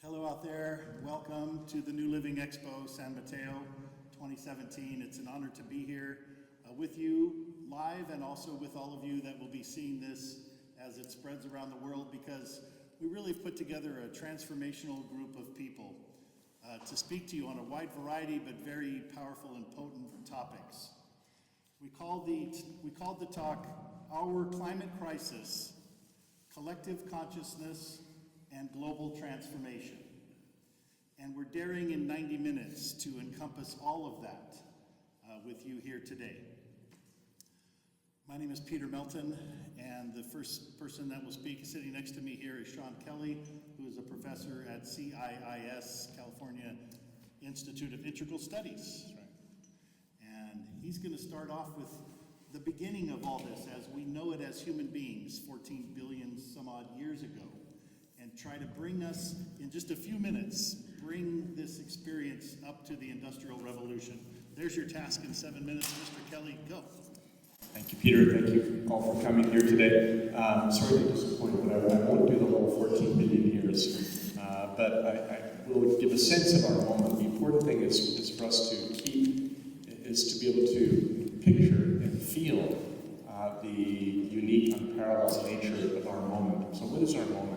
Hello out there. Welcome to the New Living Expo San Mateo 2017. It's an honor to be here with you live and also with all of you that will be seeing this as it spreads around the world, because we really have put together a transformational group of people to speak to you on a wide variety but very powerful and potent topics. We called the talk Our Climate Crisis, Collective Consciousness and Global Transformation. And we're daring in 90 minutes to encompass all of that with you here today. My name is Peter Melton, and the first person that will speak sitting next to me here is Sean Kelly, who is a professor at CIIS, California Institute of Integral Studies. That's right. And he's going to start off with the beginning of all this as we know it as human beings 14 billion some odd years ago, and try to bring us, in just a few minutes, bring this experience up to the Industrial Revolution. There's your task in 7 minutes. Mr. Kelly, go. Thank you, Peter. Thank you all for coming here today. Sorry to disappoint, but I won't do the whole 14 billion years. But I will give a sense of our moment. The important thing is for us to to be able to picture and feel the unique, unparalleled nature of our moment. So what is our moment?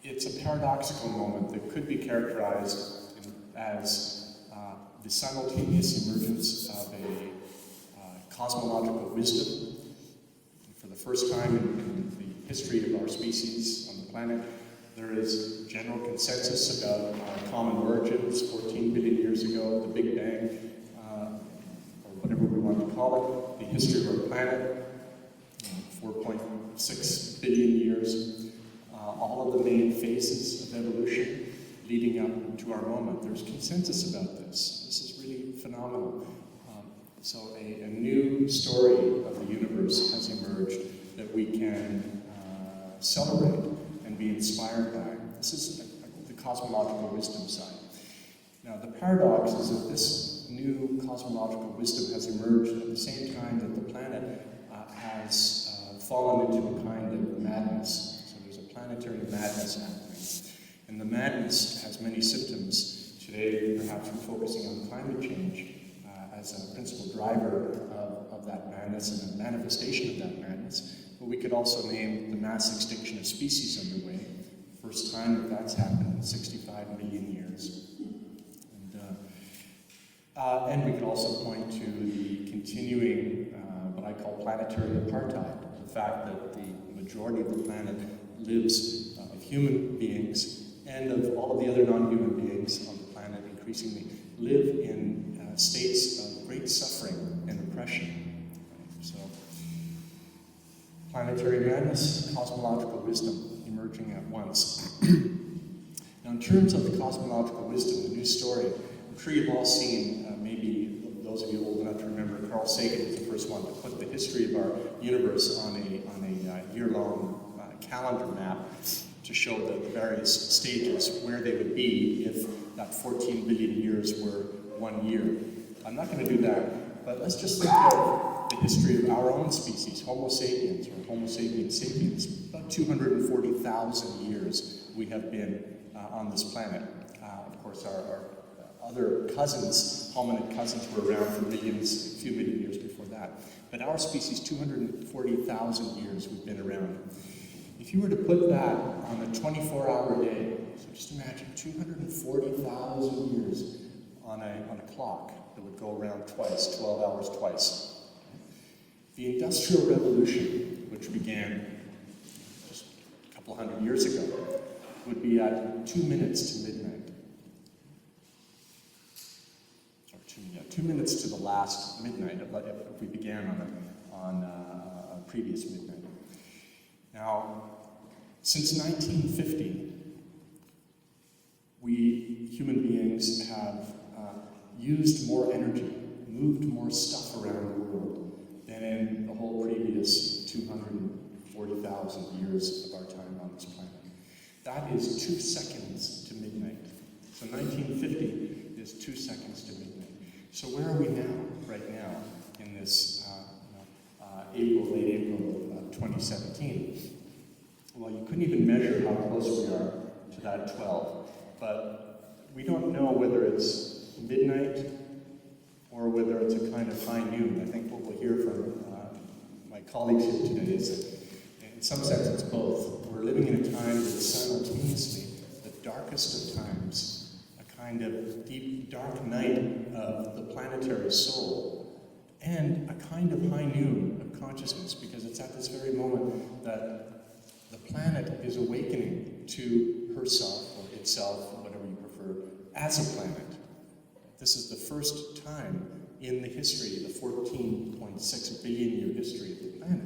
It's a paradoxical moment that could be characterized as the simultaneous emergence of a cosmological wisdom. For the first time in the history of our species on the planet, there is general consensus about our common origins 14 billion years ago, the Big Bang, or whatever we want to call it, the history of our planet, 4.6 billion years. All of the main phases of evolution leading up to our moment. There's consensus about this. This is really phenomenal. So a new story of the universe has emerged that we can celebrate and be inspired by. This is the cosmological wisdom side. Now the paradox is that this new cosmological wisdom has emerged at the same time that the planet has fallen into a kind of madness. Planetary madness happening. And the madness has many symptoms. Today, perhaps we're focusing on climate change as a principal driver of that madness and a manifestation of that madness. But we could also name the mass extinction of species underway. First time that's happened in 65 million years. And we could also point to the continuing, what I call planetary apartheid. The fact that the majority of the planet lives of human beings and of all of the other non-human beings on the planet increasingly live in states of great suffering and oppression. Right? So, planetary madness, cosmological wisdom emerging at once. Now, in terms of the cosmological wisdom, the new story, I'm sure you've all seen, maybe those of you old enough to remember, Carl Sagan was the first one to put the history of our universe on a year-long calendar map to show the various stages where they would be if that 14 billion years were 1 year. I'm not going to do that, but let's just think of the history of our own species, Homo sapiens, or Homo sapiens sapiens. About 240,000 years we have been on this planet. Of course, our other cousins, hominid cousins, were around for a few million years before that. But our species, 240,000 years we've been around. If you were to put that on a 24-hour day, so just imagine 240,000 years on a clock that would go around twice, 12 hours twice. The Industrial Revolution, which began just a couple hundred years ago, would be at 2 minutes to midnight. Or 2 minutes to the last midnight if we began on a previous midnight. Now, since 1950, we human beings have used more energy, moved more stuff around the world than in the whole previous 240,000 years of our time on this planet. That is 2 seconds to midnight. So 1950 is 2 seconds to midnight. So where are we now, right now, in this late April of 2017? Well, you couldn't even measure how close we are to that 12. But we don't know whether it's midnight or whether it's a kind of high noon. I think what we'll hear from my colleagues here today is that in some sense it's both. We're living in a time that is simultaneously the darkest of times, a kind of deep, dark night of the planetary soul, and a kind of high noon of consciousness, because it's at this very moment that the planet is awakening to herself, or itself, whatever you prefer, as a planet. This is the first time in the history, the 14.6 billion year history of the planet,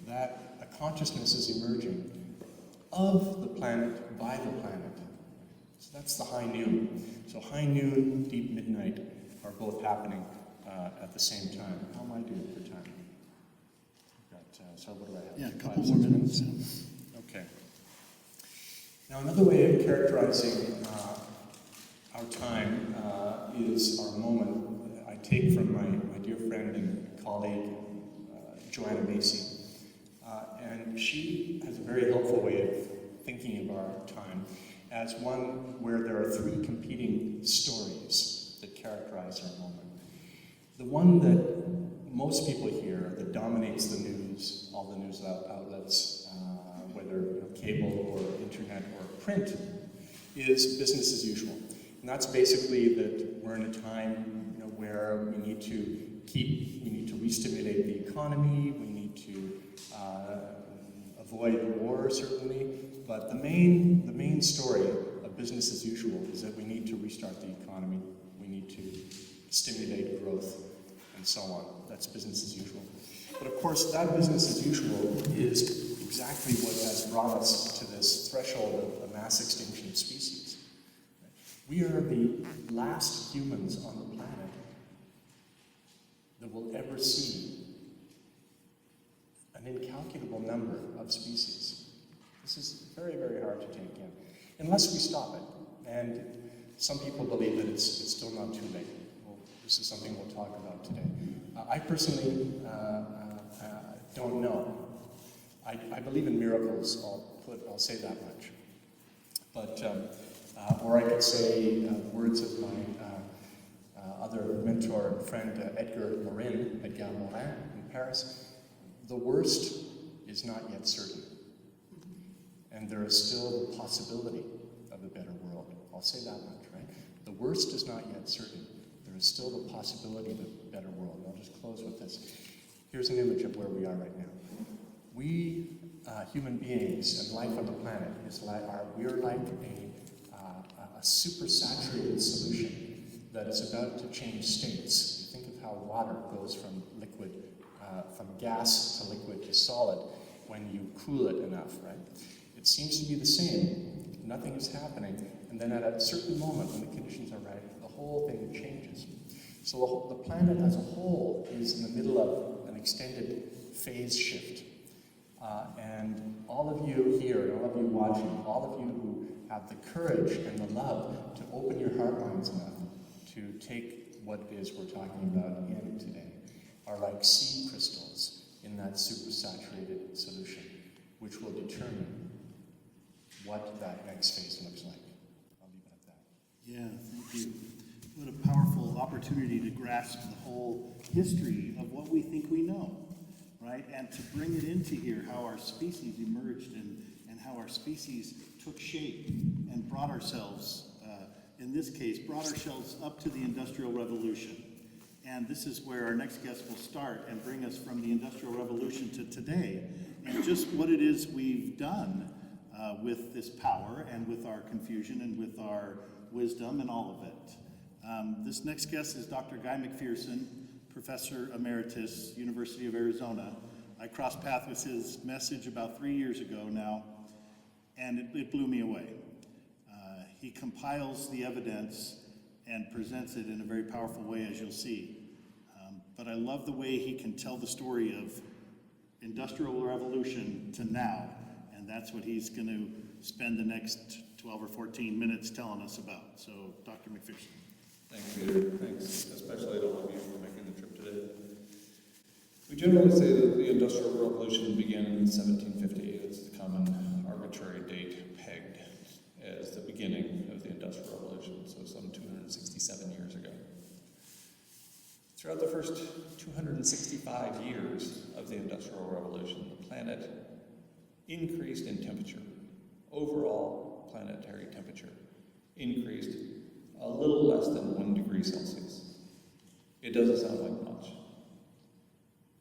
that a consciousness is emerging of the planet, by the planet. So that's the high noon. So high noon, deep midnight are both happening at the same time. How am I doing for time? I've got, so what do I have? Yeah, a couple more minutes. Okay. Now another way of characterizing our time is our moment I take from my dear friend and colleague, Joanna Macy. And she has a very helpful way of thinking of our time as one where there are three competing stories that characterize our moment. The one that most people hear, that dominates the news, all the news outlets, whether cable or internet or print, is business as usual. And that's basically that we're in a time where we need to re-stimulate the economy, we need to avoid war, certainly, but the main story of business as usual is that we need to restart the economy, we need to stimulate growth, and so on. That's business as usual. But of course, that business as usual is exactly what has brought us to this threshold of a mass extinction of species. We are the last humans on the planet that will ever see an incalculable number of species. This is very, very hard to take in, unless we stop it. And some people believe that it's still not too late. Well, this is something we'll talk about today. I personally don't know. I believe in miracles, I'll say that much. But, or I could say words of my other mentor and friend, Edgar Morin in Paris, the worst is not yet certain. And there is still the possibility of a better world. I'll say that much, right? The worst is not yet certain. There is still the possibility of a better world. And I'll just close with this. Here's an image of where we are right now. We, human beings, and life on the planet, we are like a supersaturated solution that is about to change states. Think of how water goes from liquid, from gas to liquid to solid when you cool it enough, right? It seems to be the same. Nothing is happening, and then at a certain moment, when the conditions are right, the whole thing changes. So the planet as a whole is in the middle of an extended phase shift. And all of you here, and all of you watching, all of you who have the courage and the love to open your heart minds enough to take what it is we're talking about in today, are like sea crystals in that supersaturated solution, which will determine what that next phase looks like. I'll leave it at that. Yeah, thank you. What a powerful opportunity to grasp the whole history of what we think we know, right? And to bring it into here, how our species emerged and how our species took shape and brought ourselves, in this case, brought ourselves up to the Industrial Revolution. And this is where our next guest will start and bring us from the Industrial Revolution to today, and just what it is we've done with this power and with our confusion and with our wisdom and all of it. This next guest is Dr. Guy McPherson, Professor Emeritus, University of Arizona. I crossed paths with his message about 3 years ago now, and it blew me away. He compiles the evidence and presents it in a very powerful way, as you'll see. But I love the way he can tell the story of Industrial Revolution to now, and that's what he's going to spend the next 12 or 14 minutes telling us about. So, Dr. McPherson. Thanks, Peter. Thanks, especially to all of you for making the trip today. We generally say that the Industrial Revolution began in 1758. It's the common arbitrary date pegged as throughout the first 265 years of the Industrial Revolution, the planet increased in temperature. Overall planetary temperature increased a little less than 1 degree Celsius. It doesn't sound like much.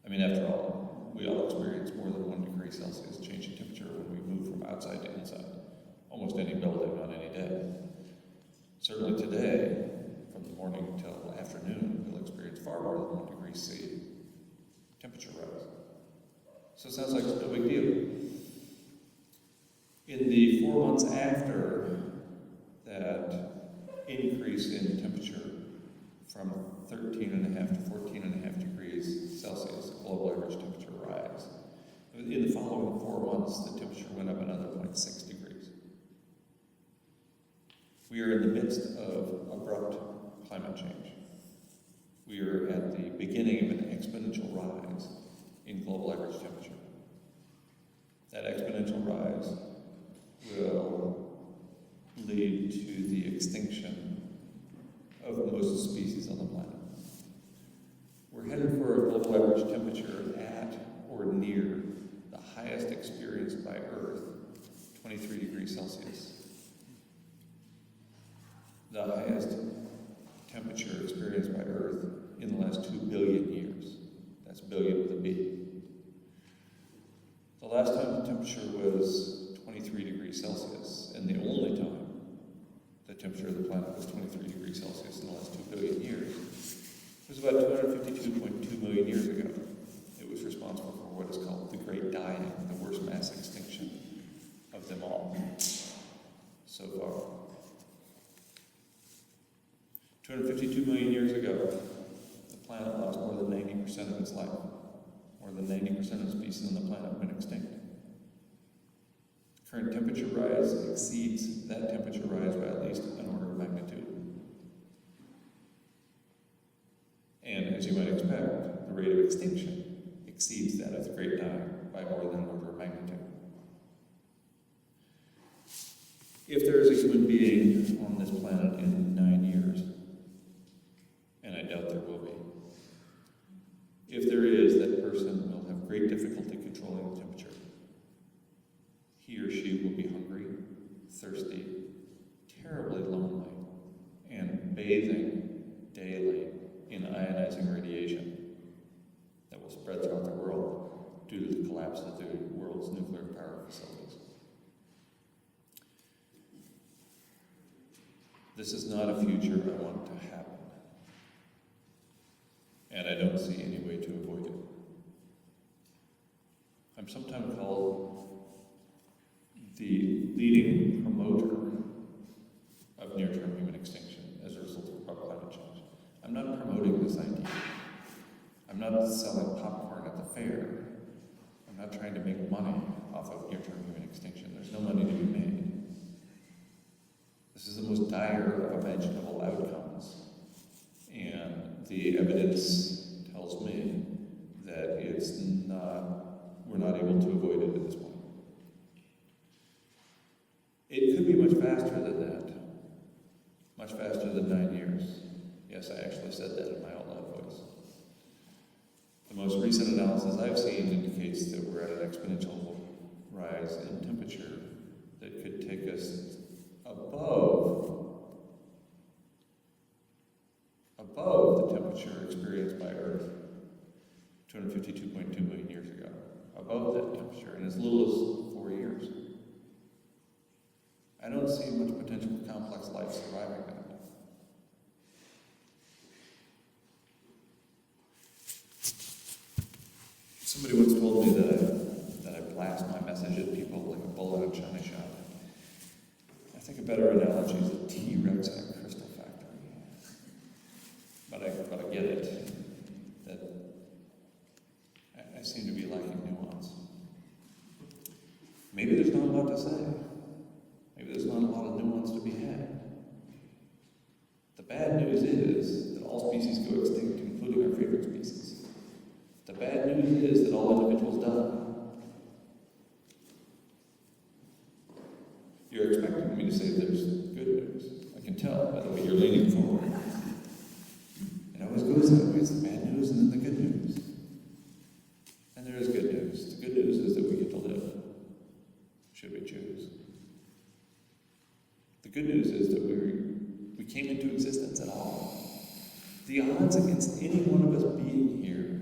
I mean, after all, we all experience more than 1 degree Celsius change in temperature when we move from outside to inside. Almost any building on any day. Certainly today, from the morning till afternoon, we'll experience far more than 1 degree C temperature rise. So it sounds like it's no big deal. In the 4 months after that increase in temperature from 13.5 to 14.5 degrees Celsius, global average temperature rise, in the following 4 months, the temperature went up another 0.6 degrees. We are in the midst of abrupt climate change. We are at the beginning of an exponential rise in global average temperature. That exponential rise will lead to the extinction of most species on the planet. We're headed for a global average temperature at or near the highest experienced by Earth, 23 degrees Celsius. The highest temperature experienced by Earth in the last 2 billion years. That's billion with a B. The last time the temperature was 23 degrees Celsius, and the only time the temperature of the planet was 23 degrees Celsius in the last 2 billion years, was about 252.2 million years ago. It was responsible for what is called the Great Dying, the worst mass extinction of them all so far. 252 million years ago, the planet lost more than 90% of its life. More than 90% of the species on the planet have been extinct. Current temperature rise exceeds that temperature rise by at least an order of magnitude. And as you might expect, the rate of extinction exceeds that of the Great Dying by more than an order of magnitude. If there is a human being on this planet in 9 years, and I doubt there will be, if there is, that person will have great difficulty controlling the temperature. He or she will be hungry, thirsty, terribly lonely, and bathing daily in ionizing radiation that will spread throughout the world due to the collapse of the world's nuclear power facilities. This is not a future I want to happen, and I don't see any way to avoid it. I'm sometimes called the leading promoter of near-term human extinction as a result of climate change. I'm not promoting this idea. I'm not selling popcorn at the fair. I'm not trying to make money off of near-term human extinction. There's no money to be made. This is the most dire of imaginable outcomes. And the evidence tells me that we're not able to avoid it at this point. It could be much faster than that. Much faster than 9 years. Yes, I actually said that in my out loud voice. The most recent analysis I've seen indicates that we're at an exponential rise in temperature that could take us above the temperature experienced by Earth 252.2 million years ago. Above that temperature in as little as 4 years. I don't see much potential for complex life surviving that. Somebody once told me that I blast my message at people like a bull in a china shop. I think a better analogy is a T-Rex at a crystal factory. But I get it, that I seem to be lacking nuance. Maybe there's not a lot to say. Maybe there's not a lot of nuance to be had. The bad news is that all species go extinct, including our favorite species. The bad news is that all individuals die. You're expecting me to say there's good news. I can tell by the way you're leaning forward. It always goes that way. It's the bad news. should we choose. The good news is that we came into existence at all. The odds against any one of us being here,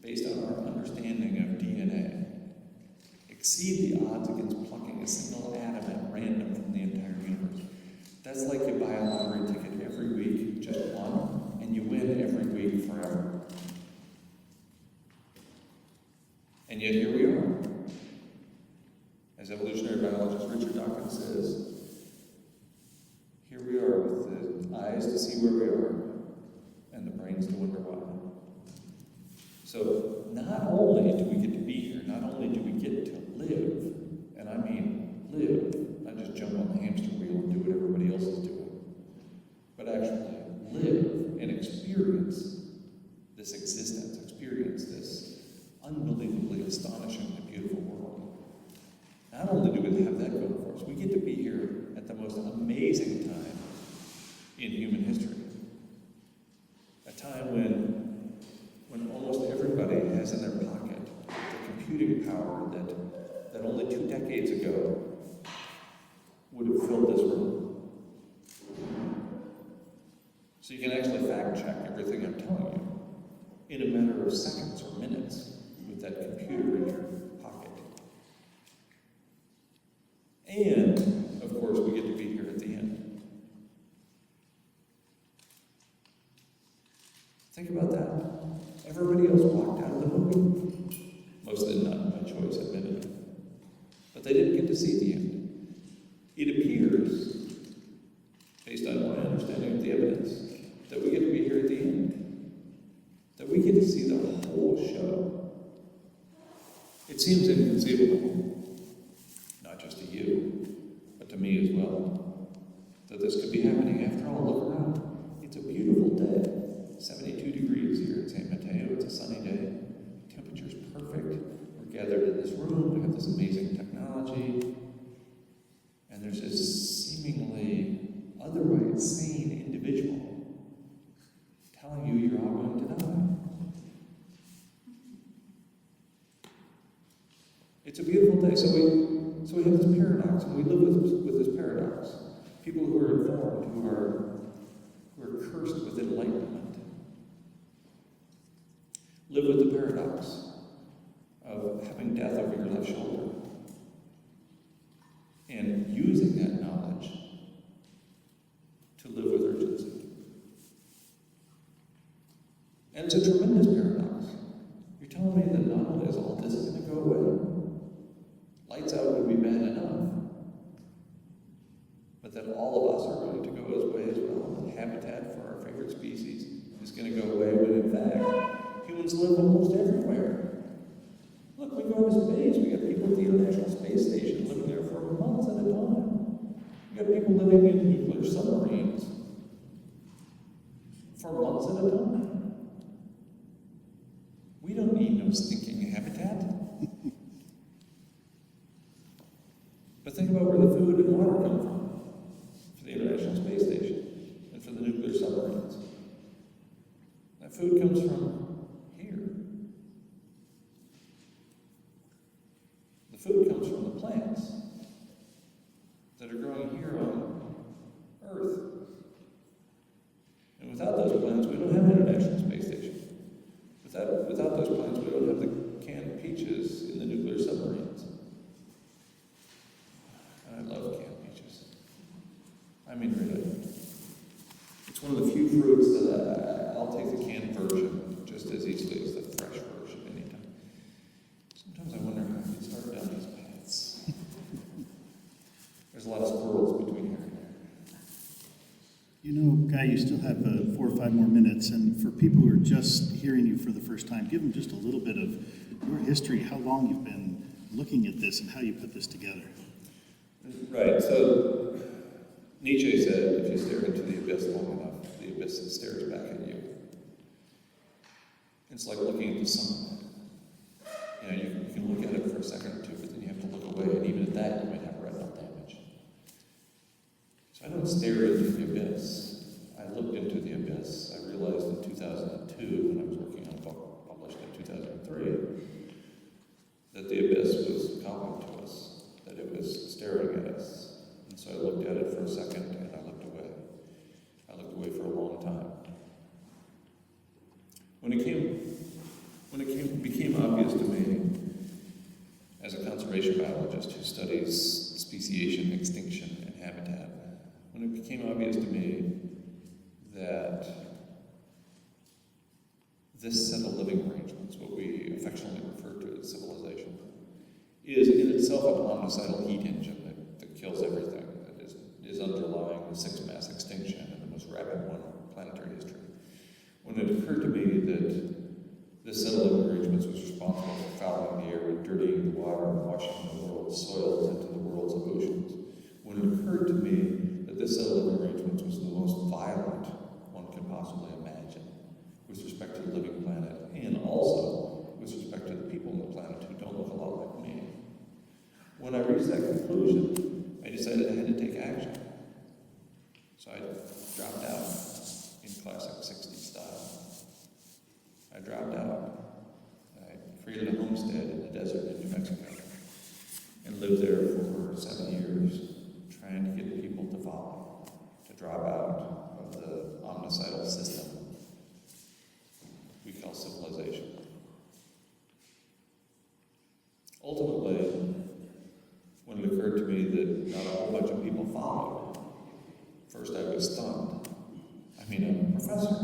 based on our understanding of DNA, exceed the odds against plucking a single atom at random from the entire universe. That's like you buy a lottery ticket every week, just one, and you win every week forever. And yet here we are. As evolutionary biologist Richard Dawkins says, here we are with the eyes to see where we are and the brains to wonder why. So not only do we get to be here, not only do we get to live, and I mean live, not just jump on the hamster wheel and do what everybody else is doing, but actually live and experience this existence, experience this unbelievably astonishing and beautiful world. Not only do we have that going for us, we get to be here at the most amazing time in human history. A time when almost everybody has in their pocket the computing power that only 2 decades ago would have filled this room. So you can actually fact check everything I'm telling you in a matter of seconds or minutes with that computer in your pocket. And, of course, we get to be here at the end. Think about that. Everybody else walked out of the movie. Most of them not by choice, admittedly. But they didn't get to see the end. It appears, based on my understanding of the evidence, that we get to be here at the end. That we get to see the whole show. It seems inconceivable, not just to you, but to me as well, that this could be happening. After all, look around. It's a beautiful day. 72 degrees here in San Mateo. It's a sunny day. Temperature's perfect. We're gathered in this room. We have this amazing technology. And there's this seemingly otherwise sane individual telling you you're all going to die. It's a beautiful day. So we have this paradox, and we live with this paradox. People who are informed, who are cursed with enlightenment, live with the paradox of having death over your left shoulder and using that knowledge to live with urgency. And it's a tremendous paradox. You're telling me that not only is all this going to go away, lights out would be bad enough, but that all of us are going to go away as well, and habitat for our favorite species is going to go away when in fact humans live almost everywhere. Look, we go into space. We got people at the International Space Station living there for months at a time. We got people living in nuclear submarines for months at a time. We don't need no stinking habitat. But think about where the food and water come from for the International Space Station and for the nuclear submarines. That food comes from here. The food comes from the plants that are growing here on Earth. And without those plants, we don't have an International Space Station. Without those plants, we don't have the canned peaches in the nuclear submarines. I love canned peaches. I mean, really. It's one of the few fruits that I'll take the canned version just as easily as the fresh version anytime. Sometimes I wonder how I get started down these paths. There's a lot of squirrels between here and there. You know, Guy, you still have 4 or 5 more minutes, and for people who are just hearing you for the first time, give them just a little bit of your history, how long you've been looking at this and how you put this together. Right, so Nietzsche said, if you stare into the abyss long enough, the abyss stares back at you. It's like looking at the sun. You know, you can look at it for a second or two, but then you have to look away, and even at that, you might have retinal damage. So I don't stare into the abyss. I looked into the abyss. I realized in 2002, when I was working on a book published in 2003, that the abyss was calling to us, that it was staring at us. And so I looked at it for a second, and I looked away. I looked away for a long time. When it became obvious to me, as a conservation biologist who studies speciation, extinction, and habitat, when it became obvious to me that this set of living arrangements, what we affectionately refer to as civilization, is in itself an omnicidal heat engine that kills everything, that is underlying the sixth mass extinction and the most rapid one in planetary history. When it occurred to me that this set of living arrangements was responsible for fouling the air and dirtying the water and washing the world's soils into the world's oceans, when it occurred to me that this set of living arrangements was the most violent one could possibly imagine with respect to the living planet, and also with respect to the people on the planet who don't look a lot like me. When I reached that conclusion, I decided I had to take action. So I dropped out in classic 60s style. I dropped out. I created a homestead in the desert in New Mexico and lived there for 7 years, trying to get people to follow, to drop out of the omnicidal system we call civilization. Ultimately, when it occurred to me that not a whole bunch of people followed, first I was stunned. I mean, I'm a professor.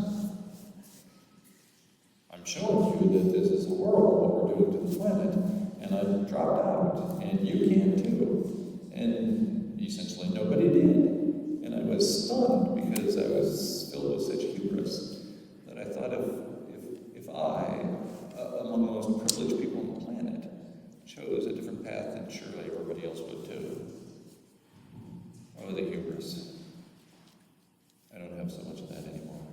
I'm showing you that this is horrible what we're doing to the planet, and I dropped out, and you can too. And essentially nobody did. And I was stunned because I was filled with such hubris that I thought if I, among the most privileged people on the planet, chose a different path, then surely everybody else would too. Oh, the hubris. I don't have so much of that anymore.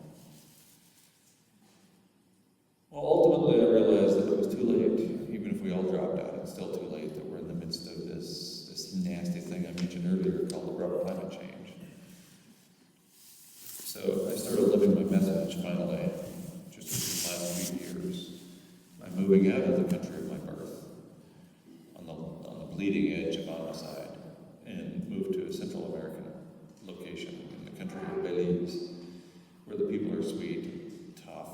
Well, ultimately I realized that it was too late. Even if we all dropped out, it's still too late, that we're in the midst of this nasty thing I mentioned earlier called abrupt climate change. So I started living my message finally, just in the last few years, by moving out of the country of my birth, on the bleeding edge of homicide, and moved to a Central American location in the country of Belize, where the people are sweet, tough,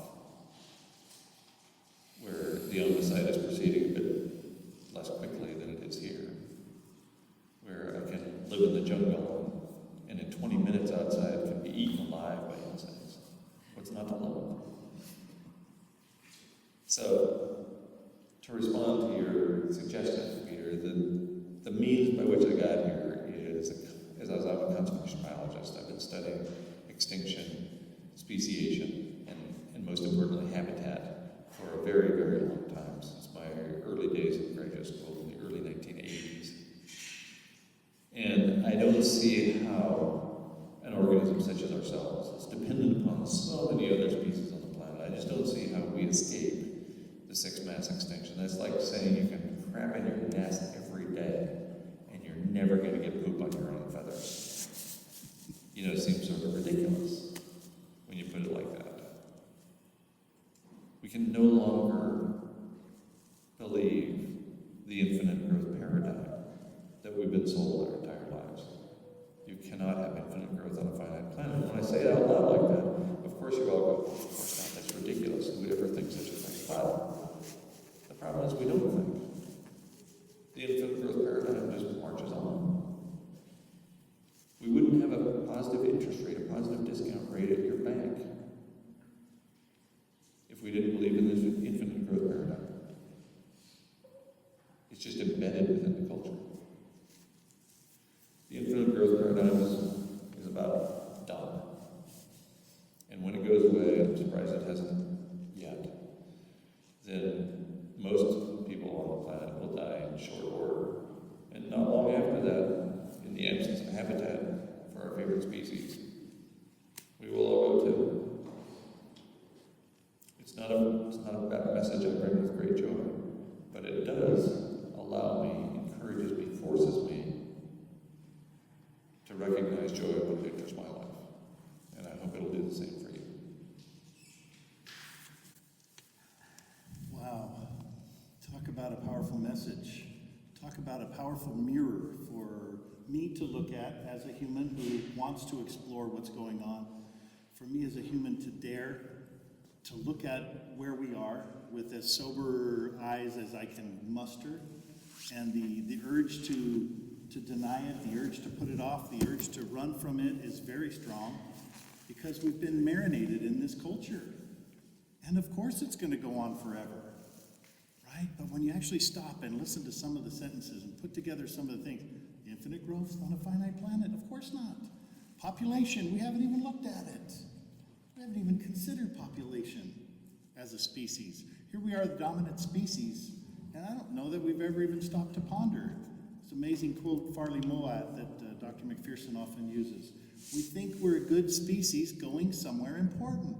where the homicide is proceeding a bit less quickly than it is here, where I can live in the jungle and in 20 minutes outside can be eaten alive by insects. What's not to love? So, to respond to your suggestion, Peter, the means by which I got here is as I'm a conservation biologist. I've been studying extinction, speciation, and most importantly, habitat for a very, very long time, since my early days in graduate school in the early 1980s. And I don't see how an organism such as ourselves is dependent upon so many other species on the planet. I just don't see how we escape the sixth mass extinction. That's like saying you can crap in your nest every day and you're never going to get poop on your own feathers. You know, it seems sort of ridiculous when you put it like that. We can no longer believe the infinite growth paradigm that we've been sold our entire lives. You cannot have infinite growth on a finite planet. When I say it out loud like that, of course you all go, of course not, that's ridiculous. Who would ever think such a thing? But the problem is we don't think. The infinite growth paradigm just marches on. We wouldn't have a positive interest rate, a positive discount rate at your bank if we didn't believe in this infinite growth paradigm. It's just embedded within the culture. The infinite growth paradigm is about done. And when it goes away, I'm surprised it hasn't yet, then most people on the planet will die in short order. And not long after that, in the absence of habitat for our favorite species, we will all go too. It's not a message I bring with great joy, but it does allow me, encourages me, forces me to recognize joy when it enters my life. And I hope it'll do the same for you. Wow. Talk about a powerful message. Talk about a powerful mirror for need to look at as a human who wants to explore what's going on. For me as a human to dare to look at where we are with as sober eyes as I can muster, and the urge to deny it, the urge to put it off, the urge to run from it is very strong because we've been marinated in this culture. And of course it's going to go on forever, right? But when you actually stop and listen to some of the sentences and put together some of the things, infinite growth on a finite planet? Of course not. Population, we haven't even looked at it. We haven't even considered population as a species. Here we are, the dominant species, and I don't know that we've ever even stopped to ponder. It's an amazing quote, Farley Moat, that Dr. McPherson often uses. We think we're a good species going somewhere important.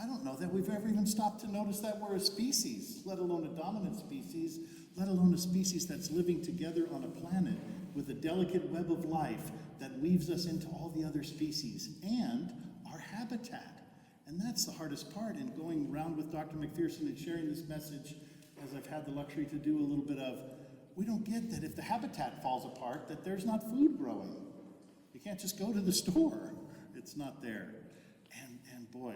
I don't know that we've ever even stopped to notice that we're a species, let alone a dominant species, let alone a species that's living together on a planet with a delicate web of life that weaves us into all the other species and our habitat. And that's the hardest part in going around with Dr. McPherson and sharing this message, as I've had the luxury to do a little bit of. We don't get that if the habitat falls apart, that there's not food growing. You can't just go to the store. It's not there. And boy,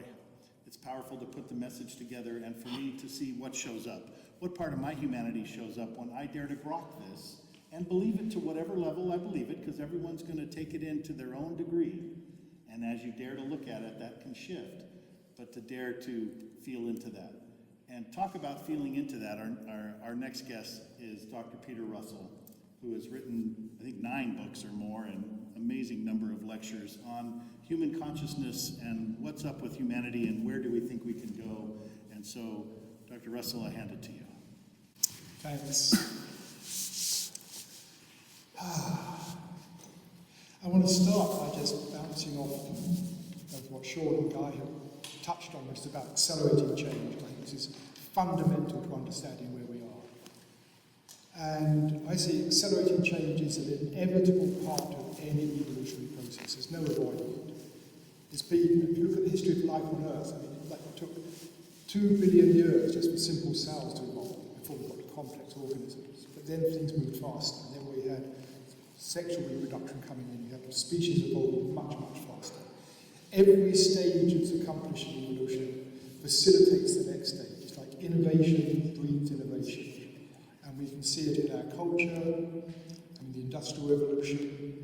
it's powerful to put the message together and for me to see what shows up. What part of my humanity shows up when I dare to grok this and believe it to whatever level I believe it, because everyone's going to take it in to their own degree. And as you dare to look at it, that can shift. But to dare to feel into that. And talk about feeling into that, our next guest is Dr. Peter Russell, who has written, I think, 9 books or more and amazing number of lectures on human consciousness and what's up with humanity and where do we think we can go. And so, Dr. Russell, I hand it to you. Thanks. I want to start by just bouncing off of what Sean and Guy have touched on, which is about accelerating change. I think this is fundamental to understanding where we are. And I see accelerating change is an inevitable part of any evolutionary process. There's no avoiding it. It's been, if you look at the history of life on Earth, I mean, it took 2 billion years just for simple cells to evolve before we got to complex organisms. But then things moved faster. And then we had sexual reproduction coming in. You had species evolving much, much faster. Every stage that's accomplished in evolution facilitates the next stage. It's like innovation breeds innovation. And we can see it in our culture. I mean, the Industrial Revolution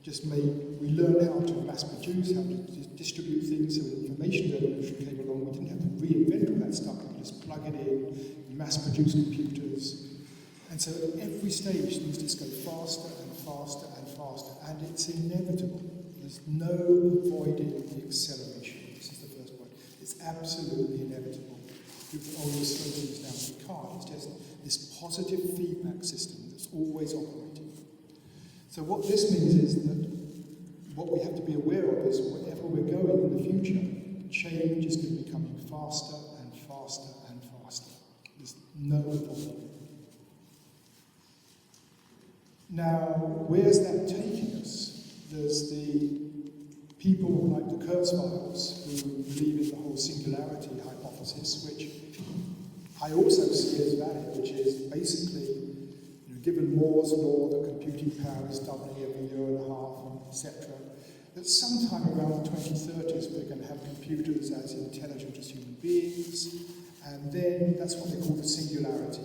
just we learned how to mass produce, how to distribute things. So when the Information Revolution came along, we didn't have to reinvent all that stuff. We could just plug it in, mass produce computers. And so at every stage, things just go faster and faster and faster. And it's inevitable. There's no avoiding the acceleration. This is the first point. It's absolutely inevitable. People always slow things down. We can't. It's just this positive feedback system that's always operating. So what this means is that what we have to be aware of is wherever we're going in the future, change is going to be coming faster and faster and faster. There's no avoiding it. Now, where's that taking us? There's the people like the Kurzweils who believe in the whole singularity hypothesis, which I also see as valid, which is basically, given Moore's law that computing power is doubling every year and a half, etc., that sometime around the 2030s we're going to have computers as intelligent as human beings, and then that's what they call the singularity.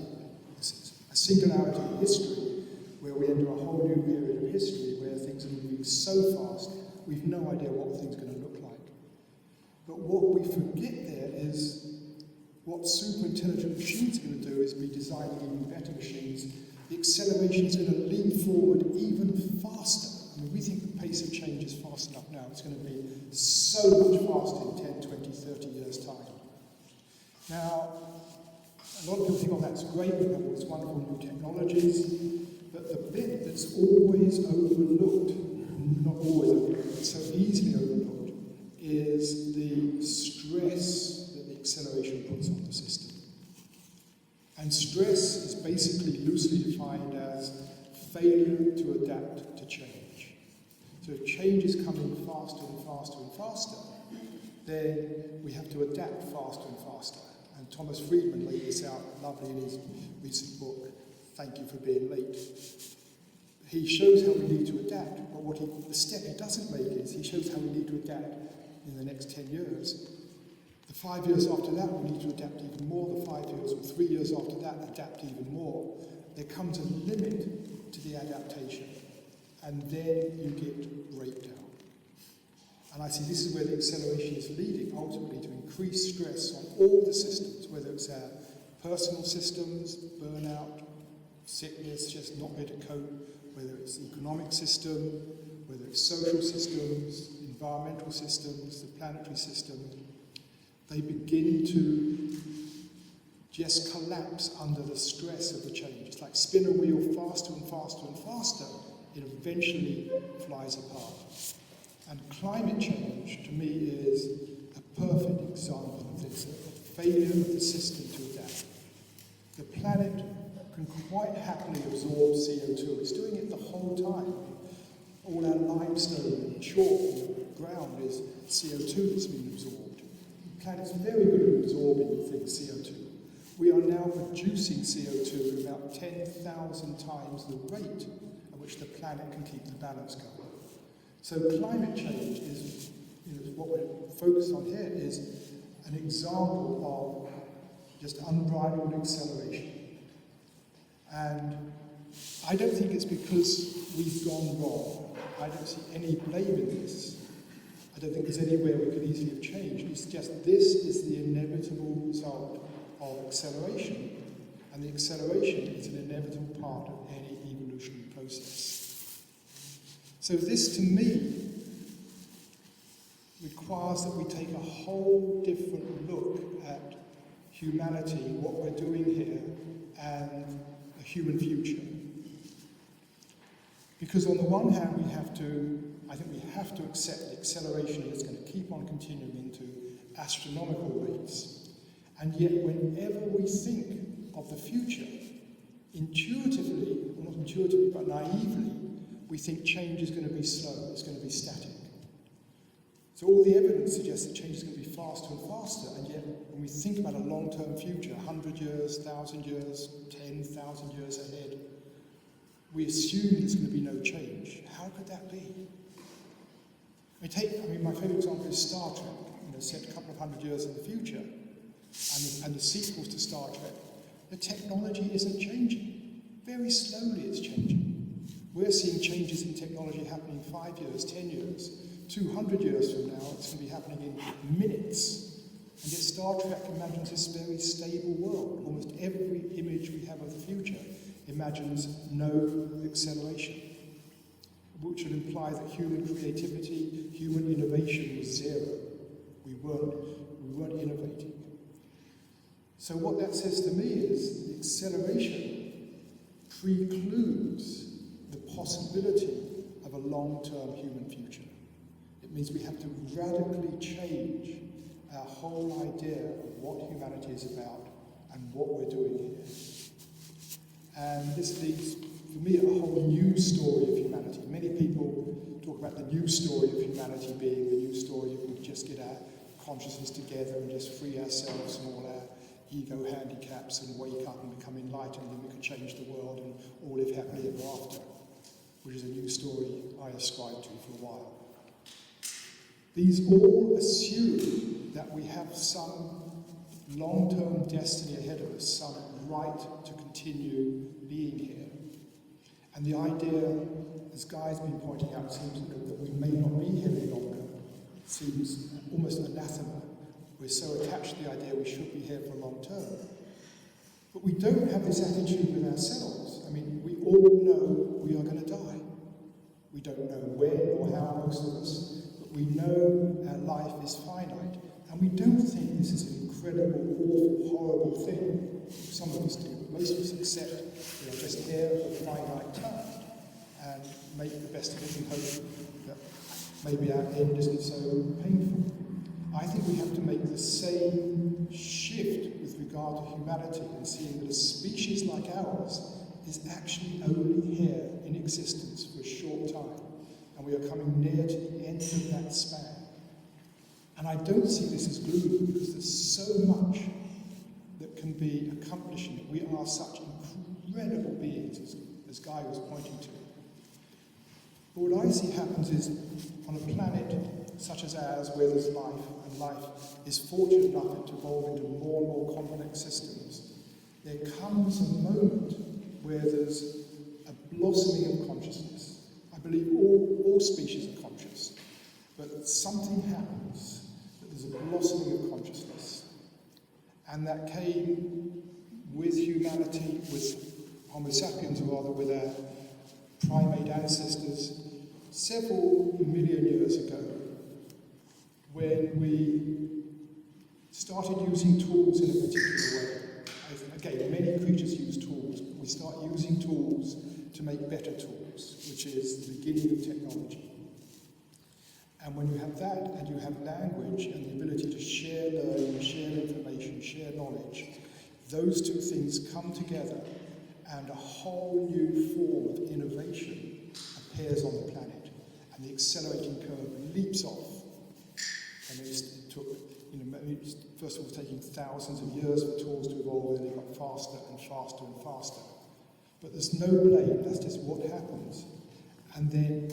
A singularity in history, where we enter a whole new period of history where things are moving so fast, we've no idea what things are going to look like. But what we forget there is what super intelligent machines are going to do is be designing even better machines. The acceleration is going to leap forward even faster. I mean, we think the pace of change is fast enough now. It's going to be so much faster in 10, 20, 30 years' time. Now, a lot of people think, oh, that's great, we have all these wonderful new technologies. But the bit that's always overlooked, not always overlooked, but so easily overlooked, is the stress that the acceleration puts on the system. And stress is basically loosely defined as failure to adapt to change. So if change is coming faster and faster and faster, then we have to adapt faster and faster. And Thomas Friedman laid this out lovely in his recent book, Thank You for Being Late. he shows how we need to adapt, but the step he doesn't make is he shows how we need to adapt in the next 10 years. The 5 years after that, we need to adapt even more. The 5 years or 3 years after that, adapt even more. There comes a limit to the adaptation, and then you get breakdown. And I see this is where the acceleration is leading, ultimately, to increase stress on all the systems, whether it's our personal systems, burnout, sickness, just not being able to cope, whether it's the economic system, whether it's social systems, environmental systems, the planetary system. They begin to just collapse under the stress of the change. It's like spin a wheel faster and faster and faster, it eventually flies apart. And climate change, to me, is a perfect example of this, a failure of the system to adapt. The planet can quite happily absorb CO2. It's doing it the whole time. All our limestone and chalk in the ground is CO2 that's been absorbed. The planet's very good at absorbing things, CO2. We are now producing CO2 at about 10,000 times the rate at which the planet can keep the balance going. So climate change is, what we're focused on here is an example of just unbridled acceleration. And I don't think it's because we've gone wrong. I don't see any blame in this. I don't think there's anywhere we could easily have changed. It's just this is the inevitable result of acceleration. And the acceleration is an inevitable part of any evolutionary process. So this, to me, requires that we take a whole different look at humanity, what we're doing here, and a human future. Because on the one hand, I think we have to accept the acceleration is going to keep on continuing into astronomical rates. And yet, whenever we think of the future, intuitively, or not intuitively, but naively, we think change is going to be slow, it's going to be static. So all the evidence suggests that change is going to be faster and faster, and yet when we think about a long-term future, 100 years, 1,000 years, 10,000 years ahead, we assume there's going to be no change. How could that be? My favourite example is Star Trek, set a couple of hundred years in the future, and the sequels to Star Trek. The technology isn't changing. Very slowly it's changing. We're seeing changes in technology happening 5 years, 10 years, 200 years from now. It's going to be happening in minutes. And yet Star Trek imagines this very stable world. Almost every image we have of the future imagines no acceleration, which would imply that human creativity, human innovation was zero. We weren't innovating. So what that says to me is the acceleration precludes the possibility of a long-term human future. It means we have to radically change our whole idea of what humanity is about and what we're doing here. And this leads, for me, a whole new story of humanity. Many people talk about the new story of humanity being the new story if we just get our consciousness together and just free ourselves from all our ego handicaps and wake up and become enlightened, and we could change the world and all live happily ever after, which is a new story I ascribe to for a while. These all assume that we have some long-term destiny ahead of us, some right to continue being here. And the idea, as Guy's been pointing out, seems that we may not be here any longer. It seems almost anathema. We're so attached to the idea we should be here for long term. But we don't have this attitude with ourselves. We all know we are going to die. We don't know when or how, most of us, but we know our life is finite. And we don't think this is an incredible, awful, horrible thing. Some of us do, but most of us accept we are just here for a finite time and make the best of it and hope that maybe our end isn't so painful. I think we have to make the same shift with regard to humanity and seeing that a species like ours is actually only here in existence for a short time, and we are coming near to the end of that span. And I don't see this as gloomy, because there's so much that can be accomplished in it. We are such incredible beings, as Guy was pointing to. But what I see happens is, on a planet such as ours, where there's life, and life is fortunate enough to evolve into more and more complex systems, there comes a moment where there's a blossoming of consciousness. I believe all species are conscious, but something happens, that there's a blossoming of consciousness. And that came with humanity, with Homo sapiens, or rather with our primate ancestors, several million years ago, when we started using tools in a particular way. Again, many creatures use tools. We start using tools to make better tools, which is the beginning of technology. And when you have that, and you have language and the ability to share learning, share information, share knowledge, those two things come together and a whole new form of innovation appears on the planet. And the accelerating curve leaps off. And it took, first of all, taking thousands of years for tools to evolve, and they got faster and faster and faster. But there's no blame, that's just what happens. And then,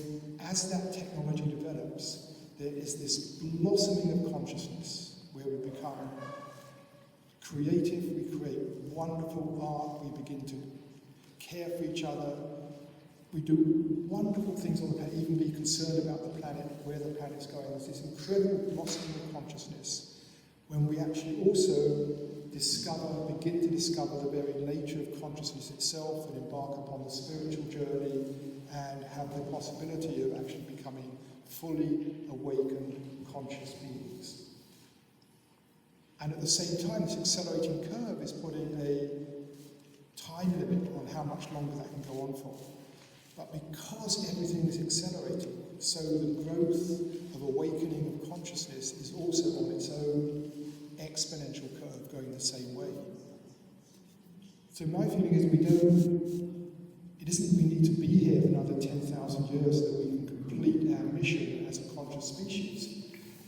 as that technology develops, there is this blossoming of consciousness, where we become creative, we create wonderful art, we begin to care for each other, we do wonderful things on the planet, even be concerned about the planet, where the planet's going. There's this incredible blossoming of consciousness, when we actually also begin to discover the very nature of consciousness itself, and embark upon the spiritual journey, and have the possibility of actually becoming fully awakened, conscious beings. And at the same time, this accelerating curve is putting a time limit on how much longer that can go on for. But because everything is accelerating, so the growth of awakening of consciousness is also on its own exponential curve, going the same way. So my feeling is it isn't we need to be here for another 10,000 years that we can complete our mission as a conscious species.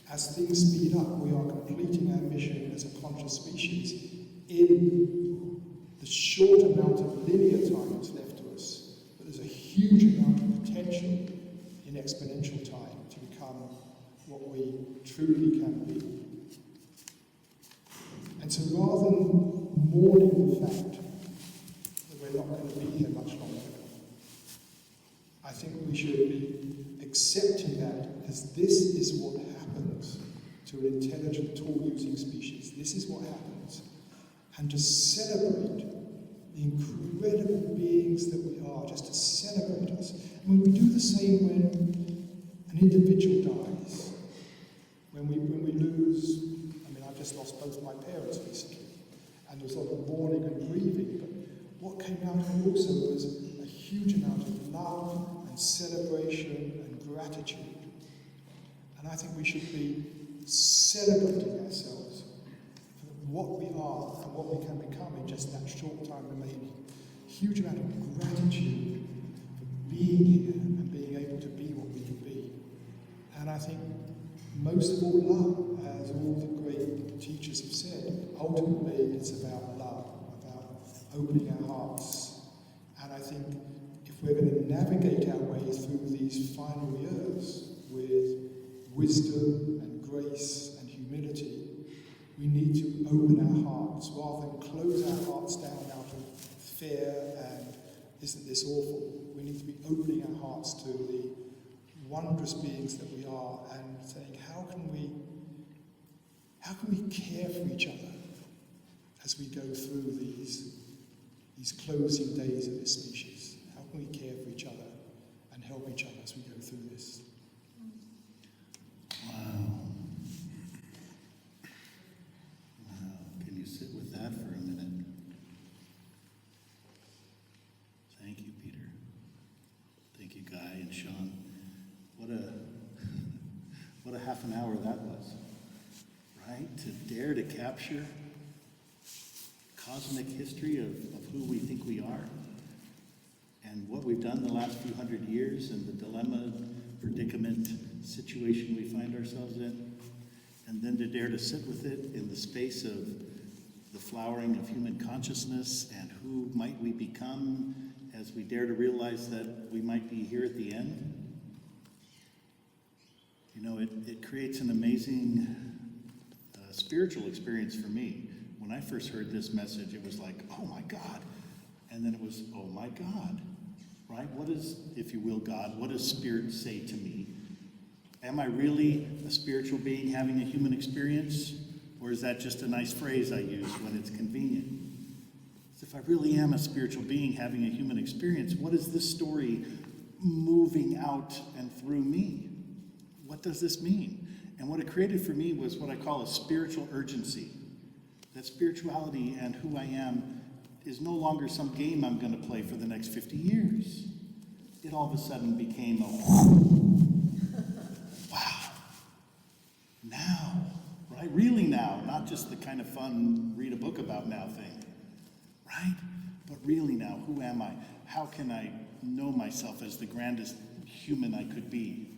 As things speed up, we are completing our mission as a conscious species in the short amount of linear time that's left to us. But there's a huge amount of potential in exponential time to become what we truly can be. And so rather than mourning the fact that we're not going to be here much longer, I think we should be accepting that as this is what happens to an intelligent tool-using species. This is what happens. And to celebrate the incredible beings that we are, just to celebrate us. I mean, we do the same when an individual dies, when we lose. I mean, I've just lost both my parents recently, and there was a lot of mourning and grieving, but what came out of it also was a huge amount of love and celebration and gratitude. And I think we should be celebrating ourselves for what we are and what we can become in just that short time remaining. Huge amount of gratitude for being here and being able to be what we can be. And I think most of all, love, as all the great teachers have said. Ultimately, it's about love, about opening our hearts. And I think if we're going to navigate our way through these final years with wisdom and grace and humility, we need to open our hearts rather than close our hearts down out of fear and isn't this awful. We need to be opening our hearts to the wondrous beings that we are and saying, how can we care for each other as we go through these closing days of this species? How can we care for each other and help each other as we go through this? Wow. Can you sit with that for a minute? Thank you, Peter. Thank you, Guy and Sean. What a half an hour that was, right? To dare to capture cosmic history of who we think we are and what we've done the last few hundred years and the dilemma, predicament, situation we find ourselves in, and then to dare to sit with it in the space of the flowering of human consciousness and who might we become as we dare to realize that we might be here at the end You know, it creates an amazing spiritual experience for me. When I first heard this message, it was like, oh my God. And then it was, oh my God, right? What is, if you will, God, what does spirit say to me? Am I really a spiritual being having a human experience? Or is that just a nice phrase I use when it's convenient? So if I really am a spiritual being having a human experience, what is this story moving out and through me? What does this mean? And what it created for me was what I call a spiritual urgency. That spirituality and who I am is no longer some game I'm going to play for the next 50 years. It all of a sudden became a wow. Now, right? Really now, not just the kind of fun read a book about now thing, right? But really now, who am I? How can I know myself as the grandest human I could be?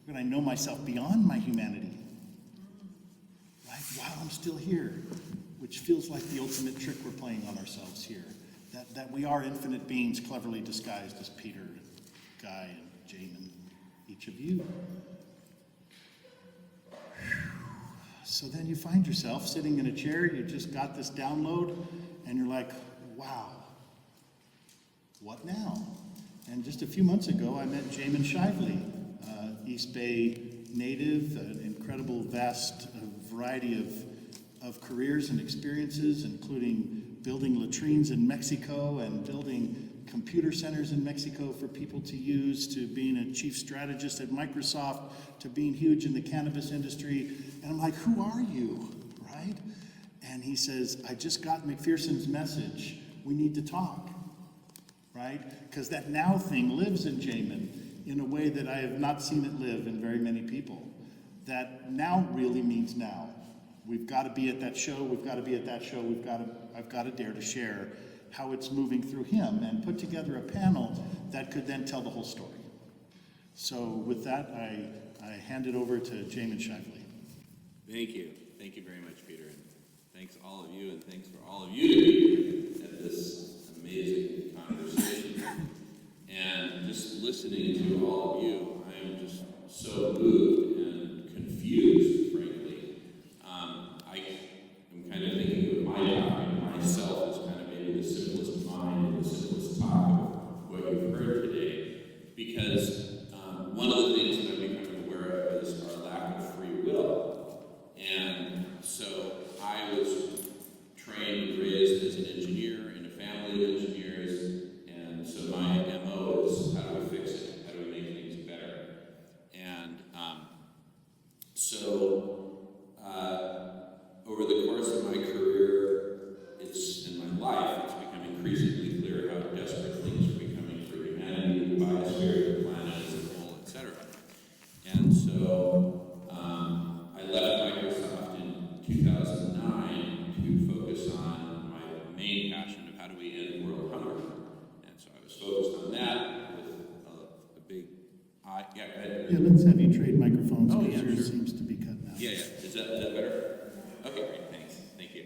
How can I know myself beyond my humanity? Right? While I'm still here, which feels like the ultimate trick we're playing on ourselves here. That we are infinite beings cleverly disguised as Peter, Guy, and Jamen, each of you. So then you find yourself sitting in a chair, you just got this download, and you're like, wow, what now? And just a few months ago, I met Jamen Shively, East Bay native, an incredible, vast variety of careers and experiences, including building latrines in Mexico and building computer centers in Mexico for people to use, to being a chief strategist at Microsoft, to being huge in the cannabis industry. And I'm like, who are you, right? And he says, I just got McPherson's message. We need to talk, right? Because that now thing lives in Jamen in a way that I have not seen it live in very many people. That now really means now. We've got to be at that show, we've got to be at that show, I've got to dare to share how it's moving through him and put together a panel that could then tell the whole story. So with that, I hand it over to Jamen Shively. Thank you. Thank you very much, Peter. And thanks all of you, and thanks for all of you to be here at this amazing conversation. And just listening to all of you, I am just so moved and confused, frankly. I'm kind of thinking of my topic, myself, as kind of maybe the simplest mind and the simplest talk of what you've heard today. Because one of the things that I'm becoming aware of is our lack of free will. And so I was trained and raised as an engineer in a family of engineers, and so my MO is how do we fix it? How do we make things better? And over the course of my career, in my life, it's become increasingly clear how desperate things are becoming for humanity, the biosphere, the planet as a whole, etc. And so I left Microsoft in 2009 to focus on my main passion of how do we end world hunger. And so I was focused on that with a big eye. Yeah, go ahead. Yeah, let's have you trade microphones Oh, because yeah, yours sure. seems to be cut now. Yeah. Is that better? Okay, great. Thanks. Thank you.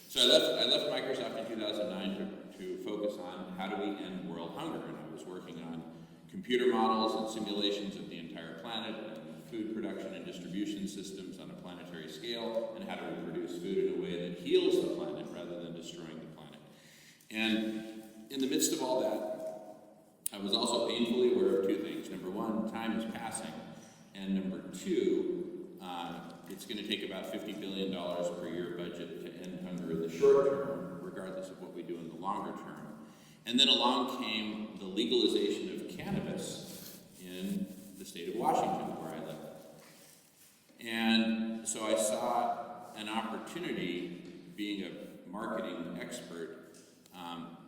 So I left Microsoft in 2009 to focus on how do we end world hunger, and I was working on computer models and simulations of the entire planet, and food production and distribution systems on a planetary scale, and how do we produce food in a way that heals the planet rather than destroying the planet. And in the midst of all that, I was also painfully aware of two things. Number one, time is passing, and number two, it's going to take about $50 billion per year budget to end hunger in the short term, regardless of what we do in the longer term. And then along came the legalization of cannabis in the state of Washington, where I live. And so I saw an opportunity, being a marketing expert,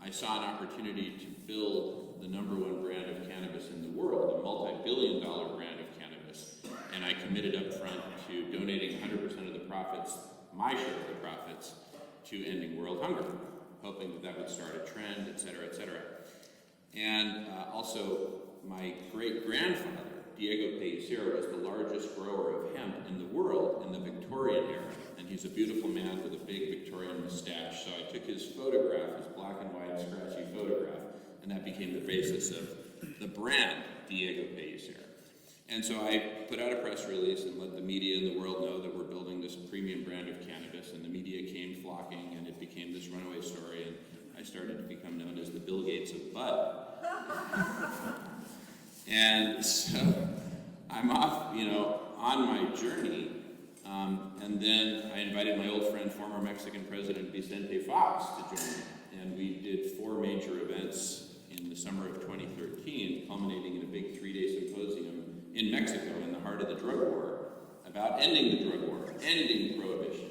I saw an opportunity to build the #1 brand of cannabis in the world, a multi-billion-dollar brand of cannabis. And I committed up front to donating 100% of the profits, my share of the profits, to ending world hunger, hoping that would start a trend, et cetera, et cetera. And also, my great-grandfather, Diego Pellicero, was the largest grower of hemp in the world in the Victorian era. And he's a beautiful man with a big Victorian mustache. So I took his photograph, his black and white scratchy photograph, and that became the basis of the brand Diego Pellicero. And so I put out a press release and let the media and the world know that we're building this premium brand of cannabis, and the media came flocking, and it became this runaway story, and I started to become known as the Bill Gates of bud. And so I'm off, on my journey, and then I invited my old friend, former Mexican President Vicente Fox, to join me, and we did 4 major events in the summer of 2013, culminating in a big 3-day symposium in Mexico, in the heart of the drug war, about ending the drug war, ending prohibition,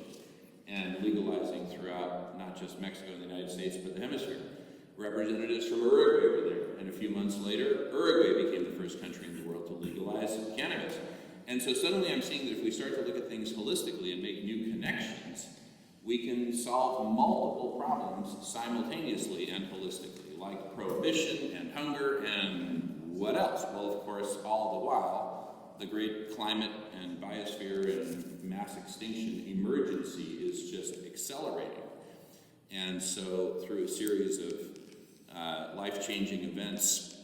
and legalizing throughout not just Mexico and the United States, but the hemisphere. Representatives from Uruguay were there, and a few months later, Uruguay became the first country in the world to legalize cannabis. And so suddenly I'm seeing that if we start to look at things holistically and make new connections, we can solve multiple problems simultaneously and holistically, like prohibition and hunger and what else? Well, of course, all the while, the great climate and biosphere and mass extinction emergency is just accelerating. And so through a series of life-changing events,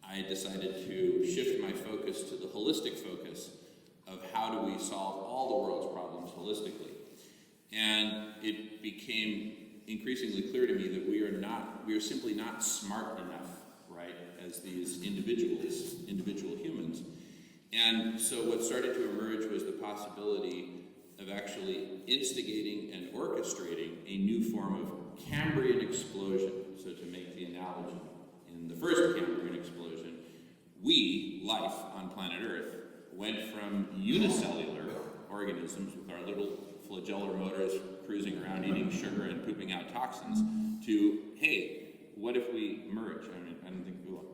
I decided to shift my focus to the holistic focus of how do we solve all the world's problems holistically. And it became increasingly clear to me that we are simply not smart enough, right, as these individual humans. And so what started to emerge was the possibility of actually instigating and orchestrating a new form of Cambrian explosion. So to make the analogy, in the first Cambrian explosion, we, life on planet Earth, went from unicellular organisms with our little flagellar motors cruising around eating sugar and pooping out toxins to, hey, what if we merge? I mean, I don't think, well,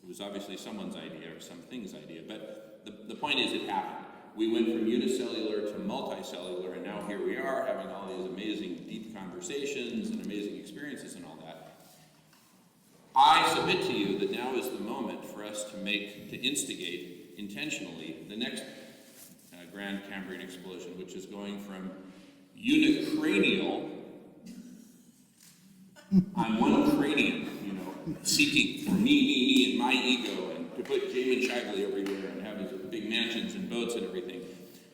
it was obviously someone's idea or something's idea, but the point is it happened. We went from unicellular to multicellular, and now here we are having all these amazing deep conversations and amazing experiences and all that. I submit to you that now is the moment for us to instigate intentionally the next grand Cambrian explosion, which is going from unicranial, I'm one cranium, seeking for me, and my ego, and to put Jamin Shively everywhere and have his big mansions and boats and everything,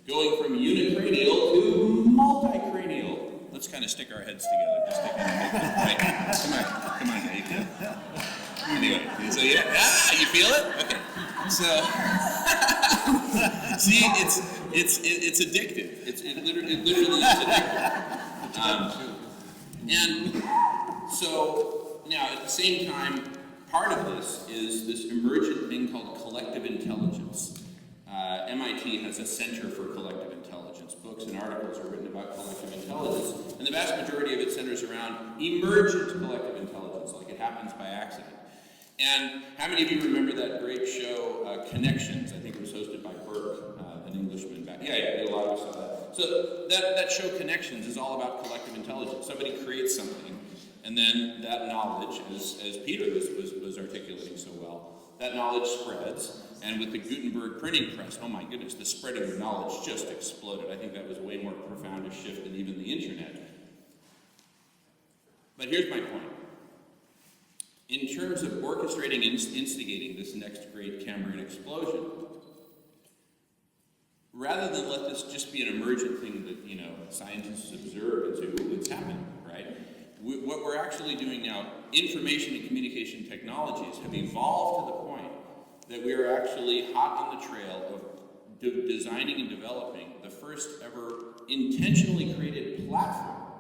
going from unicranial to multicranial. Let's kind of stick our heads together. Just to kind of make come on, Dave. Anyway, so you feel it? Okay. So, see, it's addictive. It literally is addictive. And so now at the same time, part of this is this emergent thing called collective intelligence. MIT has a Center for Collective Intelligence. Books and articles are written about collective intelligence, and the vast majority of it centers around emergent collective intelligence, like it happens by accident. And how many of you remember that great show, Connections? I think it was hosted by Burke, an Englishman back. Yeah, a lot of us saw that. So that show, Connections, is all about collective intelligence. Somebody creates something, and then that knowledge, as Peter was articulating so well, that knowledge spreads. And with the Gutenberg printing press, oh my goodness, the spreading of knowledge just exploded. I think that was a way more profound a shift than even the internet. But here's my point. In terms of orchestrating and instigating this next great Cambrian explosion, rather than let this just be an emergent thing that scientists observe and say, "Ooh, it's happening," right? What we're actually doing now, information and communication technologies have evolved to the point that we are actually hot on the trail of designing and developing the first ever intentionally created platform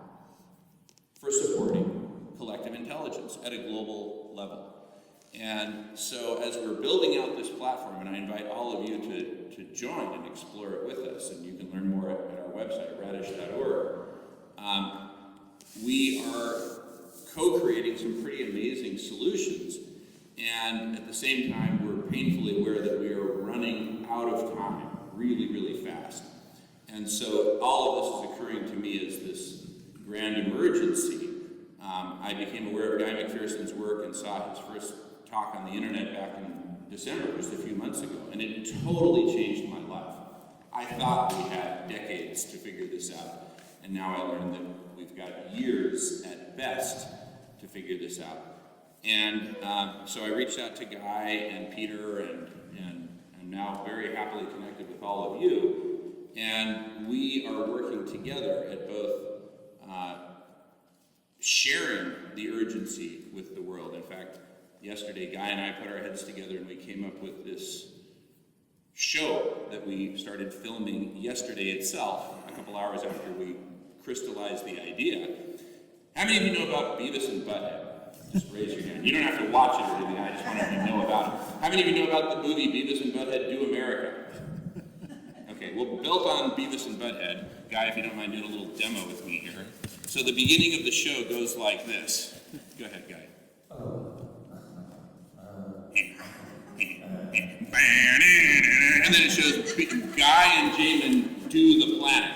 for supporting collective intelligence at a global level. And so as we're building out this platform, and I invite all of you to join and explore it with us, and you can learn more at our website, radish.org, we are co-creating some pretty amazing solutions. And at the same time, we're painfully aware that we are running out of time really, really fast. And so all of this is occurring to me as this grand emergency. I became aware of Guy McPherson's work and saw his first talk on the internet back in December, just a few months ago, and it totally changed my life. I thought we had decades to figure this out, and now I learned that we've got years at best to figure this out. And so I reached out to Guy and Peter and now very happily connected with all of you, and we are working together at both sharing the urgency with the world. In fact, yesterday, Guy and I put our heads together and we came up with this show that we started filming yesterday itself, a couple hours after we crystallized the idea. How many of you know about Beavis and Butthead? Just raise your hand. You don't have to watch it or anything, I just want to know about it. How many of you know about the movie Beavis and Butthead Do America? Okay, well, built on Beavis and Butthead, Guy, if you don't mind doing a little demo with me here. So the beginning of the show goes like this. Go ahead, Guy. And then it shows Guy and Jamen Do the Planet,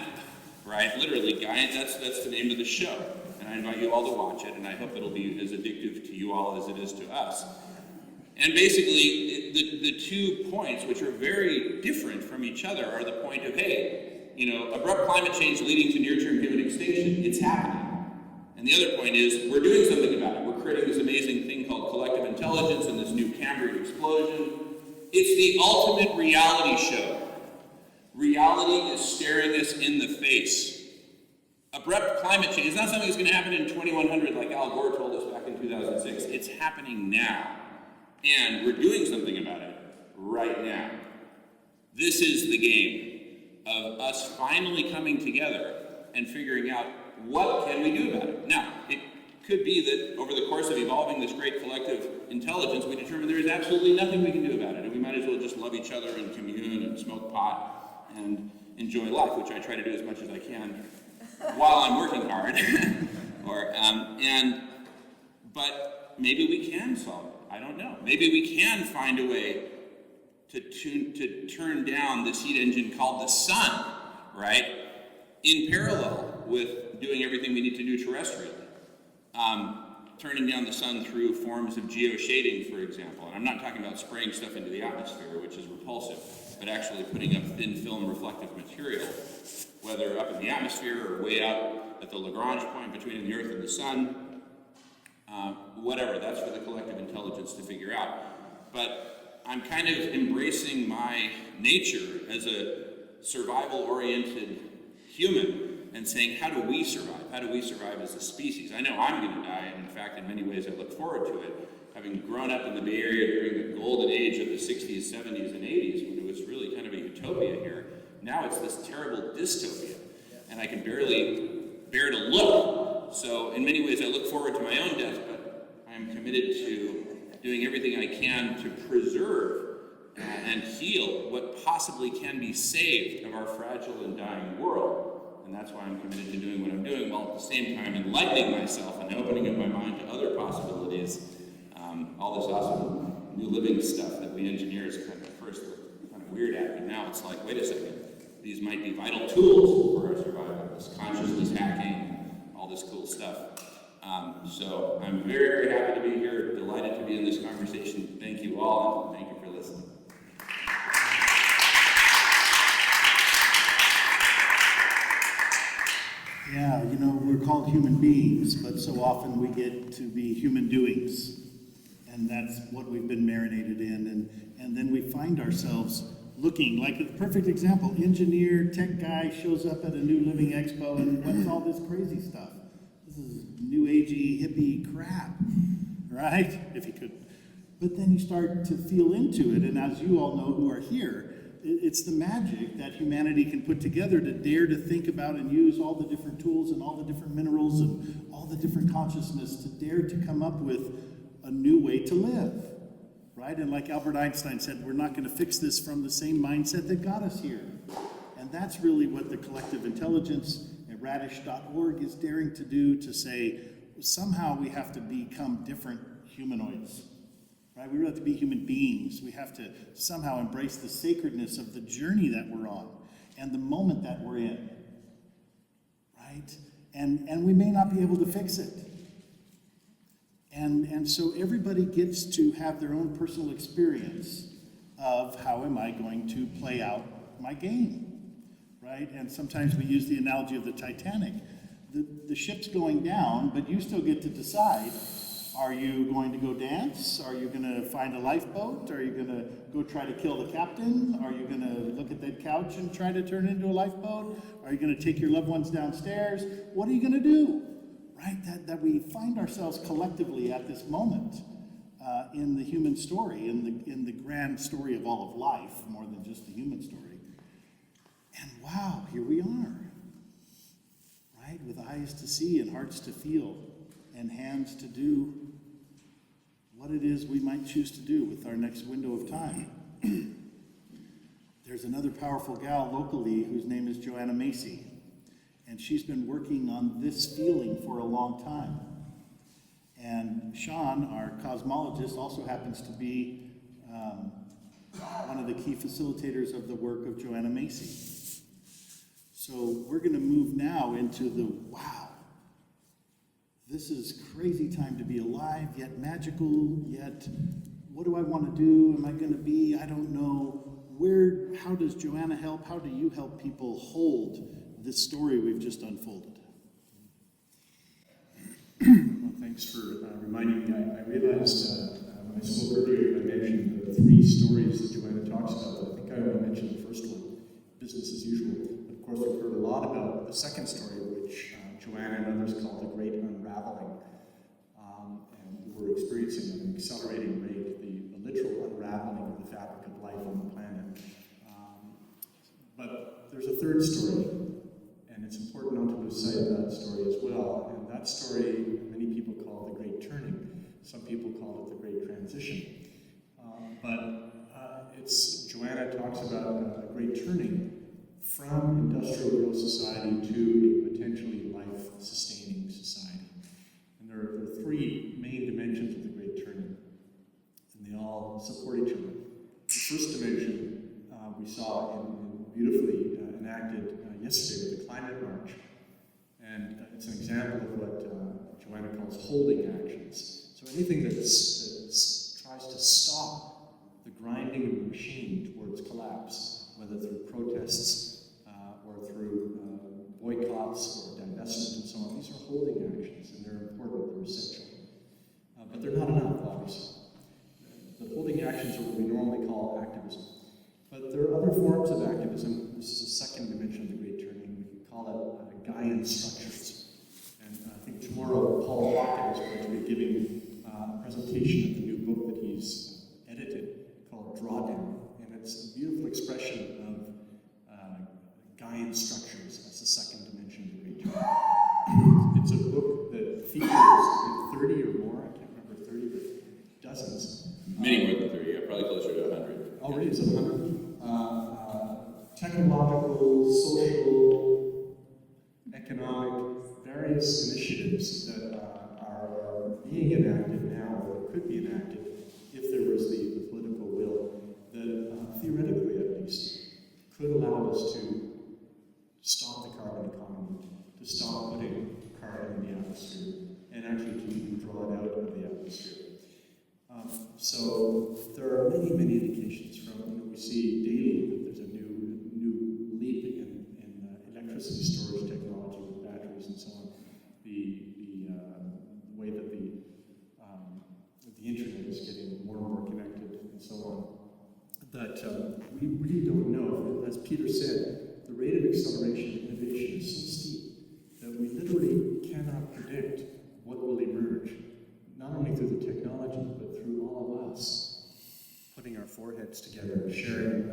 right? Literally, Guy, that's the name of the show. And I invite you all to watch it, and I hope it'll be as addictive to you all as it is to us. And basically, the 2 points, which are very different from each other, are the point of, hey, abrupt climate change leading to near-term human extinction, it's happening. And the other point is, we're doing something about it. We're creating this amazing thing called collective intelligence and this new Cambrian explosion. It's the ultimate reality show. Reality is staring us in the face. Abrupt climate change is not something that's going to happen in 2100 like Al Gore told us back in 2006. It's happening now. And we're doing something about it right now. This is the game of us finally coming together and figuring out what can we do about it. Now, it could be that over the course of evolving this great collective intelligence, we determine there is absolutely nothing we can do about it, and we might as well just love each other and commune and smoke pot and enjoy life, which I try to do as much as I can while I'm working hard. But maybe we can solve it. I don't know. Maybe we can find a way to turn down this heat engine called the sun, right? In parallel with doing everything we need to do terrestrially. Turning down the sun through forms of geoshading, for example. And I'm not talking about spraying stuff into the atmosphere, which is repulsive, but actually putting up thin film reflective material, whether up in the atmosphere or way out at the Lagrange point between the Earth and the sun. Whatever, that's for the collective intelligence to figure out. But I'm kind of embracing my nature as a survival-oriented human and saying, how do we survive? How do we survive as a species? I know I'm going to die, and in fact, in many ways, I look forward to it. Having grown up in the Bay Area during the golden age of the 60s, 70s, and 80s, when it was really kind of a utopia here, now it's this terrible dystopia, and I can barely bear to look. So in many ways, I look forward to my own death, but I'm committed to doing everything I can to preserve and heal what possibly can be saved of our fragile and dying world. And that's why I'm committed to doing what I'm doing, while at the same time enlightening myself and opening up my mind to other possibilities. All this awesome new living stuff that we engineers kind of first looked kind of weird at, but now it's like, wait a second, these might be vital tools for our survival, this consciousness hacking, all this cool stuff. So I'm very, very happy to be here, delighted to be in this conversation. Thank you all, and thank you for listening. Yeah, we're called human beings, but so often we get to be human doings. And that's what we've been marinated in. And then we find ourselves looking like a perfect example. Engineer, tech guy shows up at a New Living Expo, and what's all this crazy stuff? This is new agey, hippie crap, right? If you could. But then you start to feel into it, and as you all know who are here, it's the magic that humanity can put together to dare to think about and use all the different tools and all the different minerals and all the different consciousness to dare to come up with a new way to live, right? And like Albert Einstein said, we're not going to fix this from the same mindset that got us here. And that's really what the collective intelligence at radish.org is daring to do, to say, somehow we have to become different humanoids. Right? We really have to be human beings. We have to somehow embrace the sacredness of the journey that we're on and the moment that we're in. Right? And we may not be able to fix it. And so everybody gets to have their own personal experience of how am I going to play out my game. Right? And sometimes we use the analogy of the Titanic. The ship's going down, but you still get to decide, Are you going to go dance? Are you going to find a lifeboat? Are you going to go try to kill the captain? Are you going to look at that couch and try to turn it into a lifeboat? Are you going to take your loved ones downstairs? What are you going to do? Right? That we find ourselves collectively at this moment in the human story, in the grand story of all of life, more than just the human story. And wow, here we are, right? With eyes to see and hearts to feel and hands to do what it is we might choose to do with our next window of time. There's another powerful gal locally whose name is Joanna Macy, and she's been working on this feeling for a long time. And Sean, our cosmologist, also happens to be one of the key facilitators of the work of Joanna Macy. So we're going to move now into the wow. This is crazy time to be alive, yet magical, yet what do I want to do? Am I going to be? I don't know. How does Joanna help? How do you help people hold this story we've just unfolded? Well, thanks for reminding me. I realized when I spoke earlier, I mentioned the 3 stories that Joanna talks about. I think I only mentioned the first one, business as usual. But of course, we've heard a lot about the second story, which Joanna and others call the Great Unraveling. And we're experiencing at an accelerating rate the literal unraveling of the fabric of life on the planet. But there's a third story, and it's important not to lose sight of that story as well. And that story, many people call the Great Turning. Some people call it the Great Transition. Joanna talks about a great turning from industrial growth society to a potentially life-sustaining society. And there are 3 main dimensions of the great turning, and they all support each other. The first dimension we saw in beautifully enacted yesterday with the climate march. And it's an example of what Joanna calls holding actions. So anything that tries to stop the grinding of the machine towards collapse, whether through protests or through boycotts or divestment and so on, these are holding actions, and they're important, they're essential. But they're not enough, obviously. The holding actions are what we normally call activism. But there are other forms of activism. This is the second dimension of the great turning. We could call it Guy and structures. And I think tomorrow Paul Hawken is going to be giving a presentation of the new book that he's edited called Drawdown. And it's a beautiful expression of Guy and structures as the second dimension of the great turning. It's a book that features 30 or more, I can't remember 30, but dozens. Many more than 30, yeah, probably closer to 100. Already it's 100. Technological, social, economic, various initiatives that are being enacted now, or could be enacted if there was the political will, that theoretically at least could allow us to stop the carbon economy, to stop putting carbon in the atmosphere, and actually to even draw it out of the atmosphere. So there are many, many indications from, we see daily that there's a new leap in electricity storage technology with batteries and so on. The way that the internet is getting more and more connected and so on. That we really don't know. As Peter said, the rate of acceleration of innovation is so steep that we literally cannot predict what will emerge, not only through the technology, but through all of us putting our foreheads together, sharing,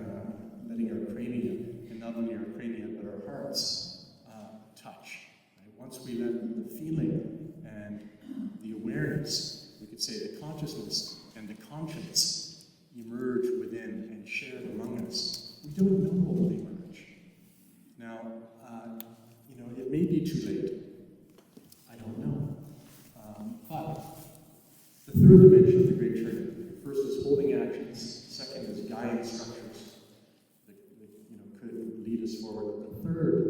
letting our crania, and not only our crania, but our hearts touch. Right? Once we let the feeling and the awareness, we could say the consciousness and the conscience emerge within and shared among us, we don't know what will emerge. Now, it may be too late. I don't know. But the third dimension of the great turning, first is holding actions, second is guiding structures that could lead us forward. The third,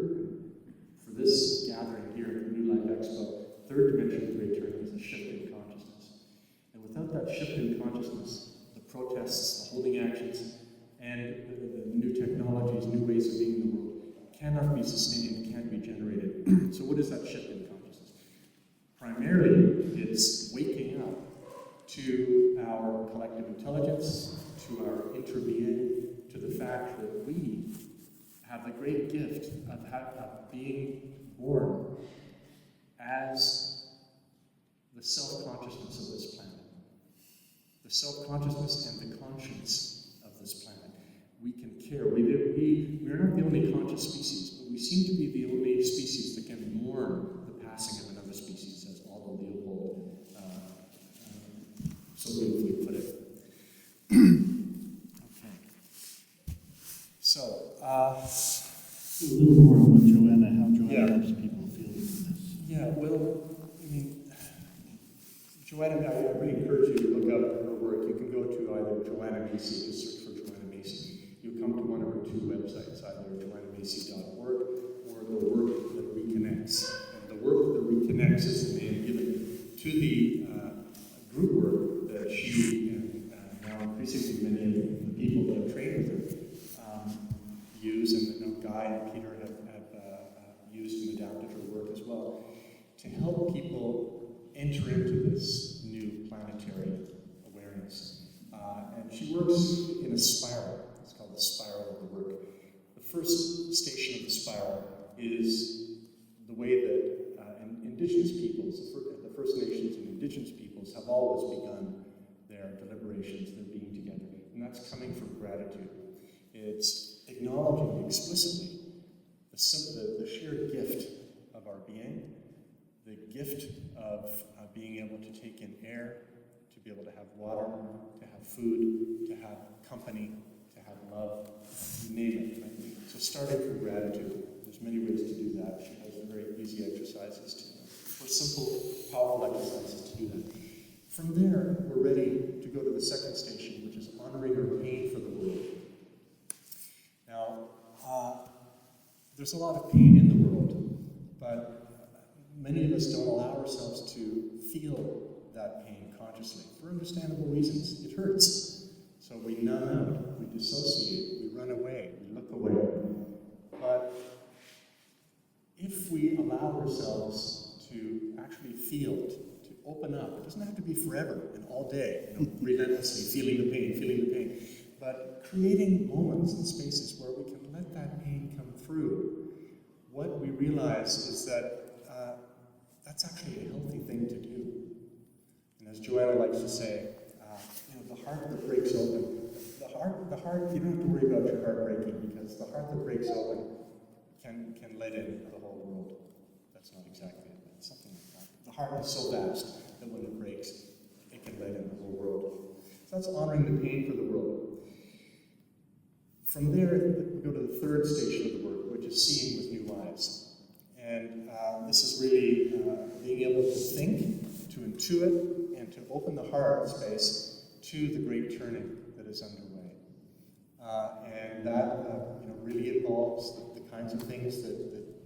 for this gathering here at the New Life Expo, third dimension of the great turning is a shift in consciousness. And without that shift in consciousness, the protests, the holding actions, and the new technologies, new ways of being in the world cannot be sustained, can't be generated. So what is that shift in consciousness? Primarily, it's waking up to our collective intelligence, to our interbeing, to the fact that we have the great gift of being born as the self-consciousness of this planet. The self-consciousness and the conscience of this planet. We can care. We're not the only conscious species, but we seem to be the only species that can mourn the passing of another species, as Aldo Leopold so beautifully put it. Okay. So, A little more on what how Joanna helps people feel this. yeah, well, I mean, Joanna, I really encourage you to look up her work. You can go to either Joanna Macy, just search for Joanna Macy. You'll come to one of her two websites, either joannamacy.org or the work that reconnects. And the work that reconnects is the name given to the group work that she and now increasingly many of the people that have trained with her use, and Guy and Peter have used and adapted her work as well, to help people enter into this new planetary awareness. And she works in a spiral. It's called the spiral of the work. The first station of the spiral is the way that indigenous peoples, the First Nations and indigenous peoples, have always begun their deliberations, their being together. And that's coming from gratitude. It's acknowledging explicitly the sheer gift of our being, the gift of being able to take in air, to be able to have water, to have food, to have company, to have love, you name it. Right? So starting from gratitude, there's many ways to do that. She has very easy exercises or simple, powerful exercises to do that. From there, we're ready to go to the second station, which is honoring our pain for the world. Now, there's a lot of pain in the world, but many of us don't allow ourselves to feel that pain consciously for understandable reasons. It hurts. So we numb out, we dissociate, we run away, we look away. But if we allow ourselves to actually feel it, to open up, it doesn't have to be forever and all day, relentlessly feeling the pain, but creating moments and spaces where we can let that pain come through. What we realize is that that's actually a healthy thing to do. And as Joanna likes to say, the heart that breaks open, the heart, you don't have to worry about your heart breaking, because the heart that breaks open can let in the whole world. That's not exactly it, but something like that. The heart is so vast that when it breaks, it can let in the whole world. So that's honoring the pain for the world. From there, we go to the third station of the work, which is seeing with new eyes. And this is really being able to think, to intuit, and to open the heart space to the great turning that is underway. And that really involves the kinds of things that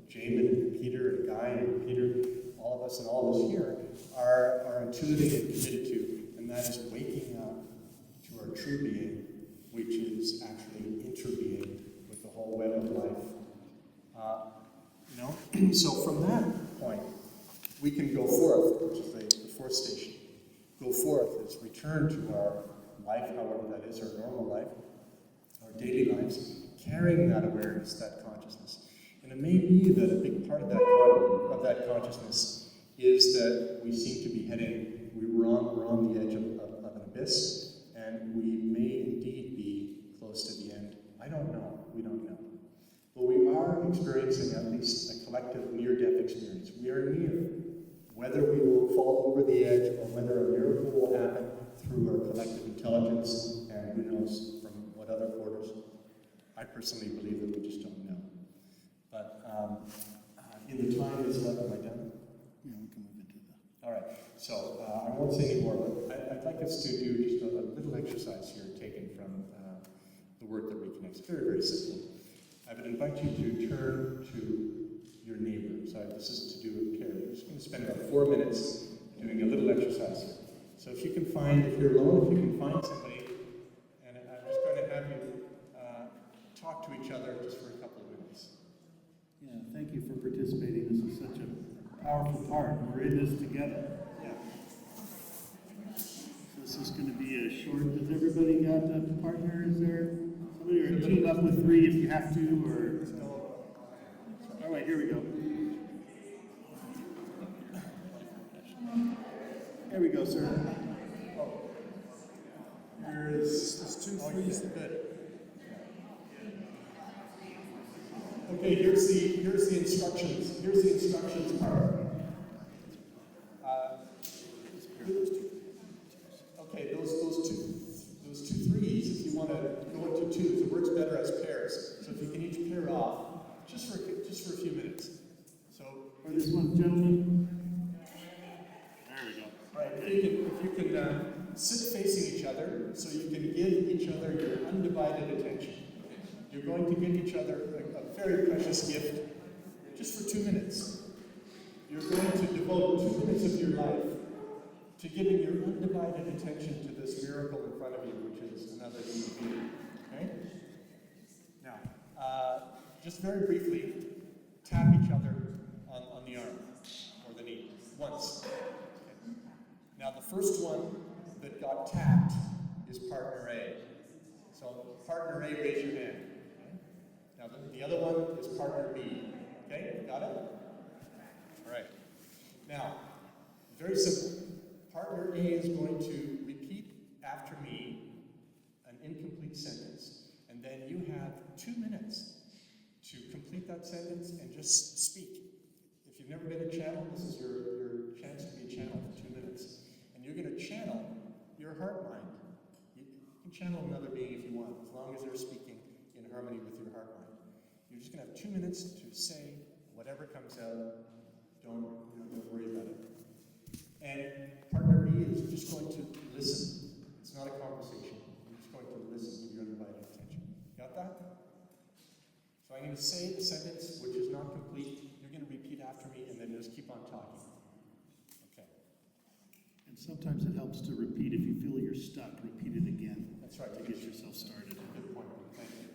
Jamen and Peter and Guy and Peter, all of us and all of us here, are intuiting and committed to. And that is waking up to our true being, which is actually interbeing with the whole web of life. So from that point, we can go forth, which is the fourth station. Go forth is return to our life, however that is, our normal life, our daily lives, carrying that awareness, that consciousness. And it may be that a big part of that consciousness is that we seem to be heading, we're on the edge of an abyss, and we may indeed be close to the end. I don't know. We don't know. But we are experiencing at least a collective near-death experience. We are near. Whether we will fall over the edge or whether a miracle will happen through our collective intelligence, and who knows from what other quarters, I personally believe that we just don't know. But in the time that's left, am I done? Yeah, we can move into that. All right. So I won't say any more, but I'd like us to do just a little exercise here taken from the work that reconnects. Very, very simple. I would invite you to turn to your neighbor. So this is to do with care. We're just going to spend about 4 minutes doing a little exercise here. So if you can find, if you're alone, if you can find somebody, and I'm just going to have you talk to each other just for a couple of minutes. Yeah, thank you for participating. This is such a powerful part. We're in this together. Yeah. So going to be a short. Has everybody got a partner? Is there somebody, or team up with 3 if you have to, or? All right, here we go. Here we go, sir. There's 2 threes. Good. Okay, here's the instructions. Here's the instructions part. Okay, those two threes. If you want to go into twos, it works better as pairs. So if you can each pair off, just for a few minutes. So, Or this one, gentlemen. There we go. right, if you can sit facing each other, so you can give each other your undivided attention. You're going to give each other a very precious gift, just for 2 minutes. You're going to devote 2 minutes of your life to giving your undivided attention to this miracle in front of you, which is another human being. Okay? Now, just very briefly, tap each other on the arm or the knee once. Okay. Now, the first one that got tapped is partner A. So, partner A, raise your hand. Okay. Now, the other one is partner B. Okay, got it? All right. Now, very simple. Partner A is going to repeat after me an incomplete sentence, and then you have 2 minutes to complete that sentence and just speak. If you've never been a channel, this is your chance to be a channel for 2 minutes. And you're going to channel your heart mind. You can channel another being if you want, as long as they're speaking in harmony with your heart mind. You're just going to have 2 minutes to say whatever comes out. Don't worry about it. And partner B is just going to listen. It's not a conversation. You're just going to listen with your undivided attention. Got that? So I'm going to say the sentence which is not complete. You're going to repeat after me and then just keep on talking. Okay. And sometimes it helps to repeat. If you feel you're stuck, repeat it again. That's right. To get yourself started. Good point. Thank you.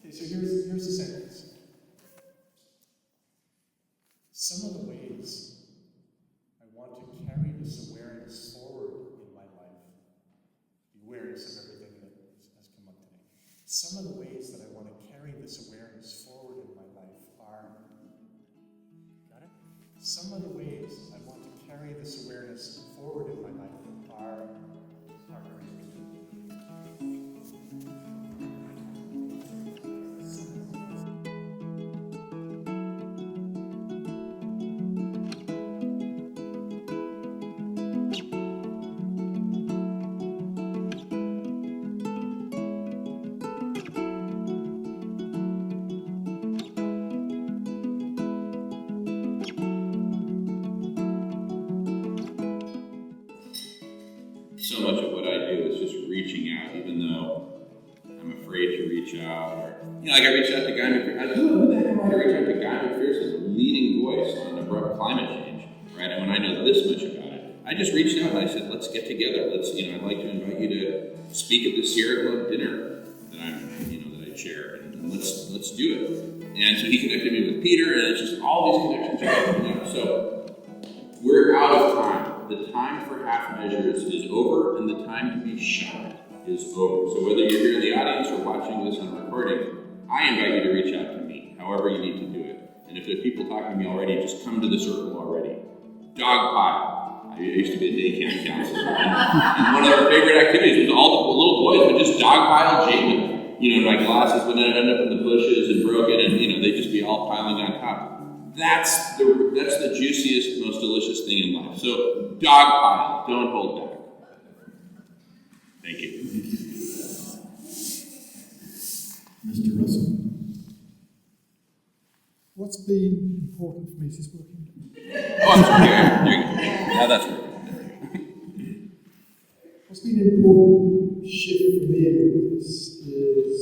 Okay, so here's the sentence. Some of the ways I want to carry this awareness forward in my life, the awareness of everything that has come up today. Some of the ways that I want to carry this awareness forward in my life are, got it? Some of the ways I want to carry this awareness forward in my life are, So much of what I do is just reaching out, even though I'm afraid to reach out. Or, like I reached out to Guy McPherson. Who the heck am I to reach out to Guy McPherson, the leading voice on abrupt climate change, right? And when I know this much about it, I just reached out and I said, let's get together. I'd like to invite you to speak at the Sierra Club dinner that that I chair, and let's do it. And so he connected me with Peter, and it's just all these connections are opening up. So we're out of time. The time for half measures is over, and the time to be shy is over. So whether you're here in the audience or watching this on recording, I invite you to reach out to me, however you need to do it. And if there's people talking to me already, just come to the circle already. Dog pile. I used to be a day camp counselor, and one of our favorite activities was all the little boys would just dog pile Jamen. My glasses would end up in the bushes and broken, and they'd just be all piling on top. That's the juiciest, most delicious thing in life. So, dog pile, don't hold back. Thank you. Mr. Russell. What's been important for me? Is this working? Oh, I'm sorry. Now that's working. What's been an important shift for me in all this is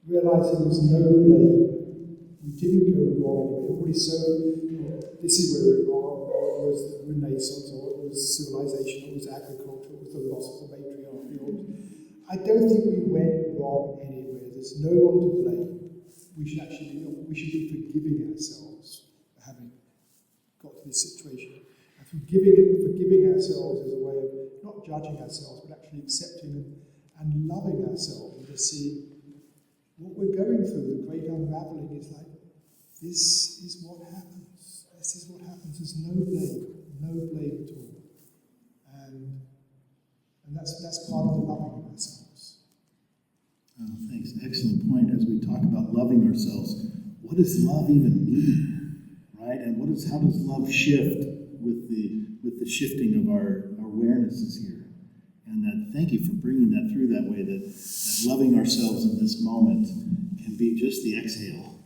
realizing there's no blame. We didn't go wrong. Everybody's this is where we went wrong. Or it was the Renaissance, or it was civilization, or it was agriculture, or it was the loss of the matriarchy. I don't think we went wrong anywhere. There's no one to blame. We should be forgiving ourselves for having got to this situation. And forgiving ourselves is a way of not judging ourselves, but actually accepting and loving ourselves, and just seeing what we're going through. The great unraveling is like, this is what happens. This is what happens. There's no blame at all. And that's part of the loving of ourselves. Oh, thanks. Excellent point. As we talk about loving ourselves, what does love even mean, right? And how does love shift with the shifting of our awarenesses here? And that, thank you for bringing that through that way, that loving ourselves in this moment can be just the exhale,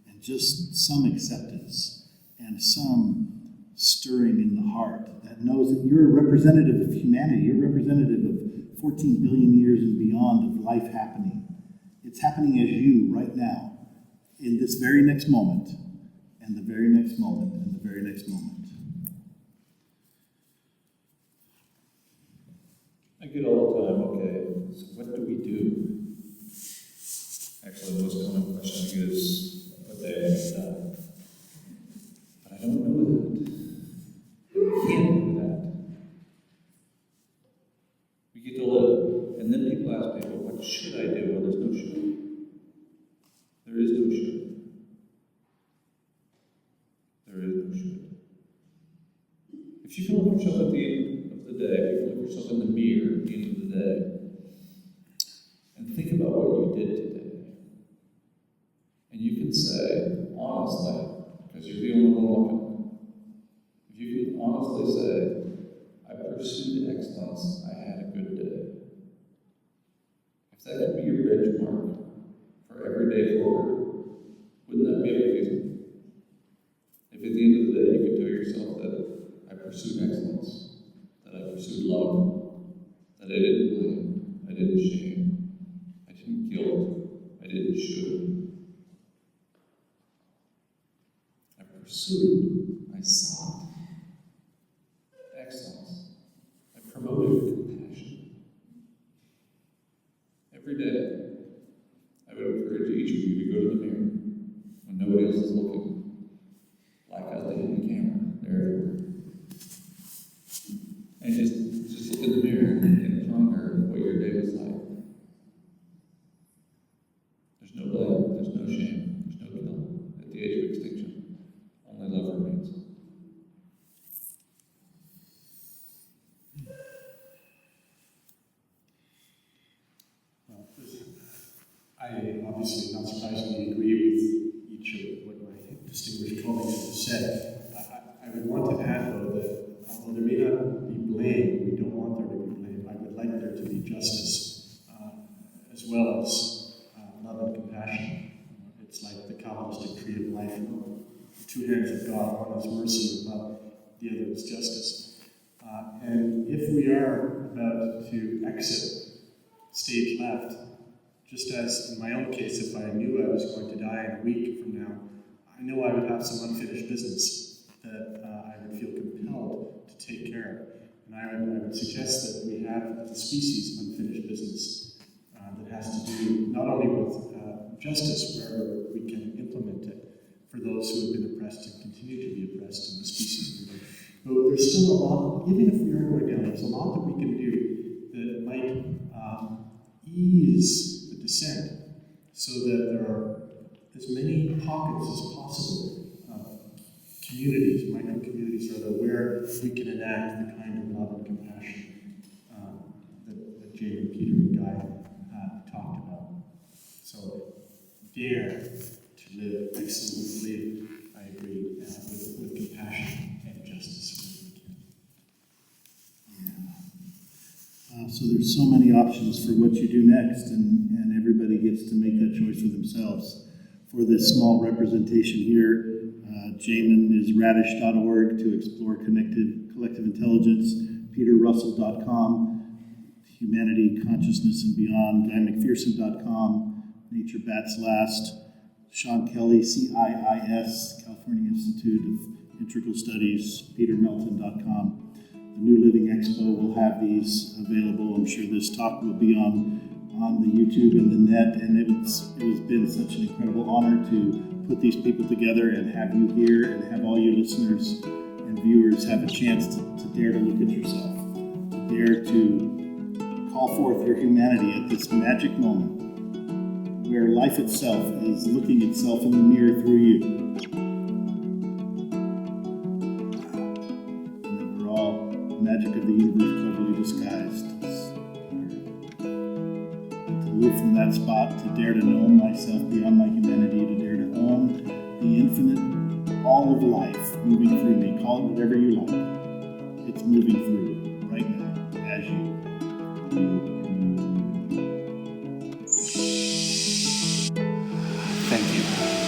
and just some acceptance, and some stirring in the heart that knows that you're a representative of humanity, you're a representative of 14 billion years and beyond of life happening. It's happening as you right now, in this very next moment, and the very next moment, and the very next moment. I get all the time, okay, so what do we do? Actually, the most common question I get is, what they have done. But I don't know that. We can't do that. We get to live, and then people ask me, well, what should I do? Well, there's no should. There is no should. There is no should. If you can look at yourself at the end of the day, if you can look at yourself in the mirror at the end of the day, and think about what you did today, and you can say, honestly, because you're the only one looking, if you can honestly say, I pursued excellence, I had a good day. If that could be your benchmark for every day forward, wouldn't that be amazing? If at the end of the day you could tell yourself that I pursued excellence, that I pursued love, that I didn't blame, I didn't shame, I didn't guilt, I didn't should. I pursued, I sought excellence. I promoted compassion. Every day, I would encourage each of you to go to the mirror when nobody else is looking. Black out the hidden camera, they're everywhere. And just look in the mirror and ponder what your day was like. There's no blame, there's no shame, there's no guilt. At the age of extinction, only love remains. Well, I obviously, not surprisingly, agree with each of what my distinguished colleagues have said. I would want to add, though, that although there may not be blame, we don't want there to be blame, I would like there to be justice, as well as love and compassion. It's like the Kabbalistic tree of life. The two hands of God, one is mercy, and love, the other is justice. And if we are about to exit stage left, just as in my own case, if I knew I was going to die in a week from now, I know I would have some unfinished business that I would feel compelled to take care of. And I would suggest that we have, as a species, unfinished business that has to do not only with justice, wherever we can implement it, for those who have been oppressed and continue to be oppressed in the species. But there's still a lot, even if we are going down, there's a lot that we can do that might ease the descent so that there are as many pockets as possible of communities, micro-communities rather, where we can enact the kind of love and compassion that Jane, Peter, and Guy talked about. So dare to live excellently, I agree, with compassion and justice where we can. Yeah. So there's so many options for what you do next, and everybody gets to make that choice for themselves. For this small representation here, Jamen is radish.org to explore collective intelligence, peterrussell.com, humanity, consciousness, and beyond, guymcpherson.com, nature bats last, Sean Kelly, CIIS, California Institute of Integral Studies, petermelton.com. The New Living Expo will have these available. I'm sure this talk will be on the YouTube and the net, and it has been such an incredible honor to put these people together and have you here and have all your listeners and viewers have a chance to dare to look at yourself, to dare to call forth your humanity at this magic moment where life itself is looking itself in the mirror through you. And that we're all the magic of the universe cleverly disguised. To live from that spot, to dare to know myself beyond my humanity, to dare to own the infinite, all of life moving through me. Call it whatever you like. It's moving through you right now as you. Thank you.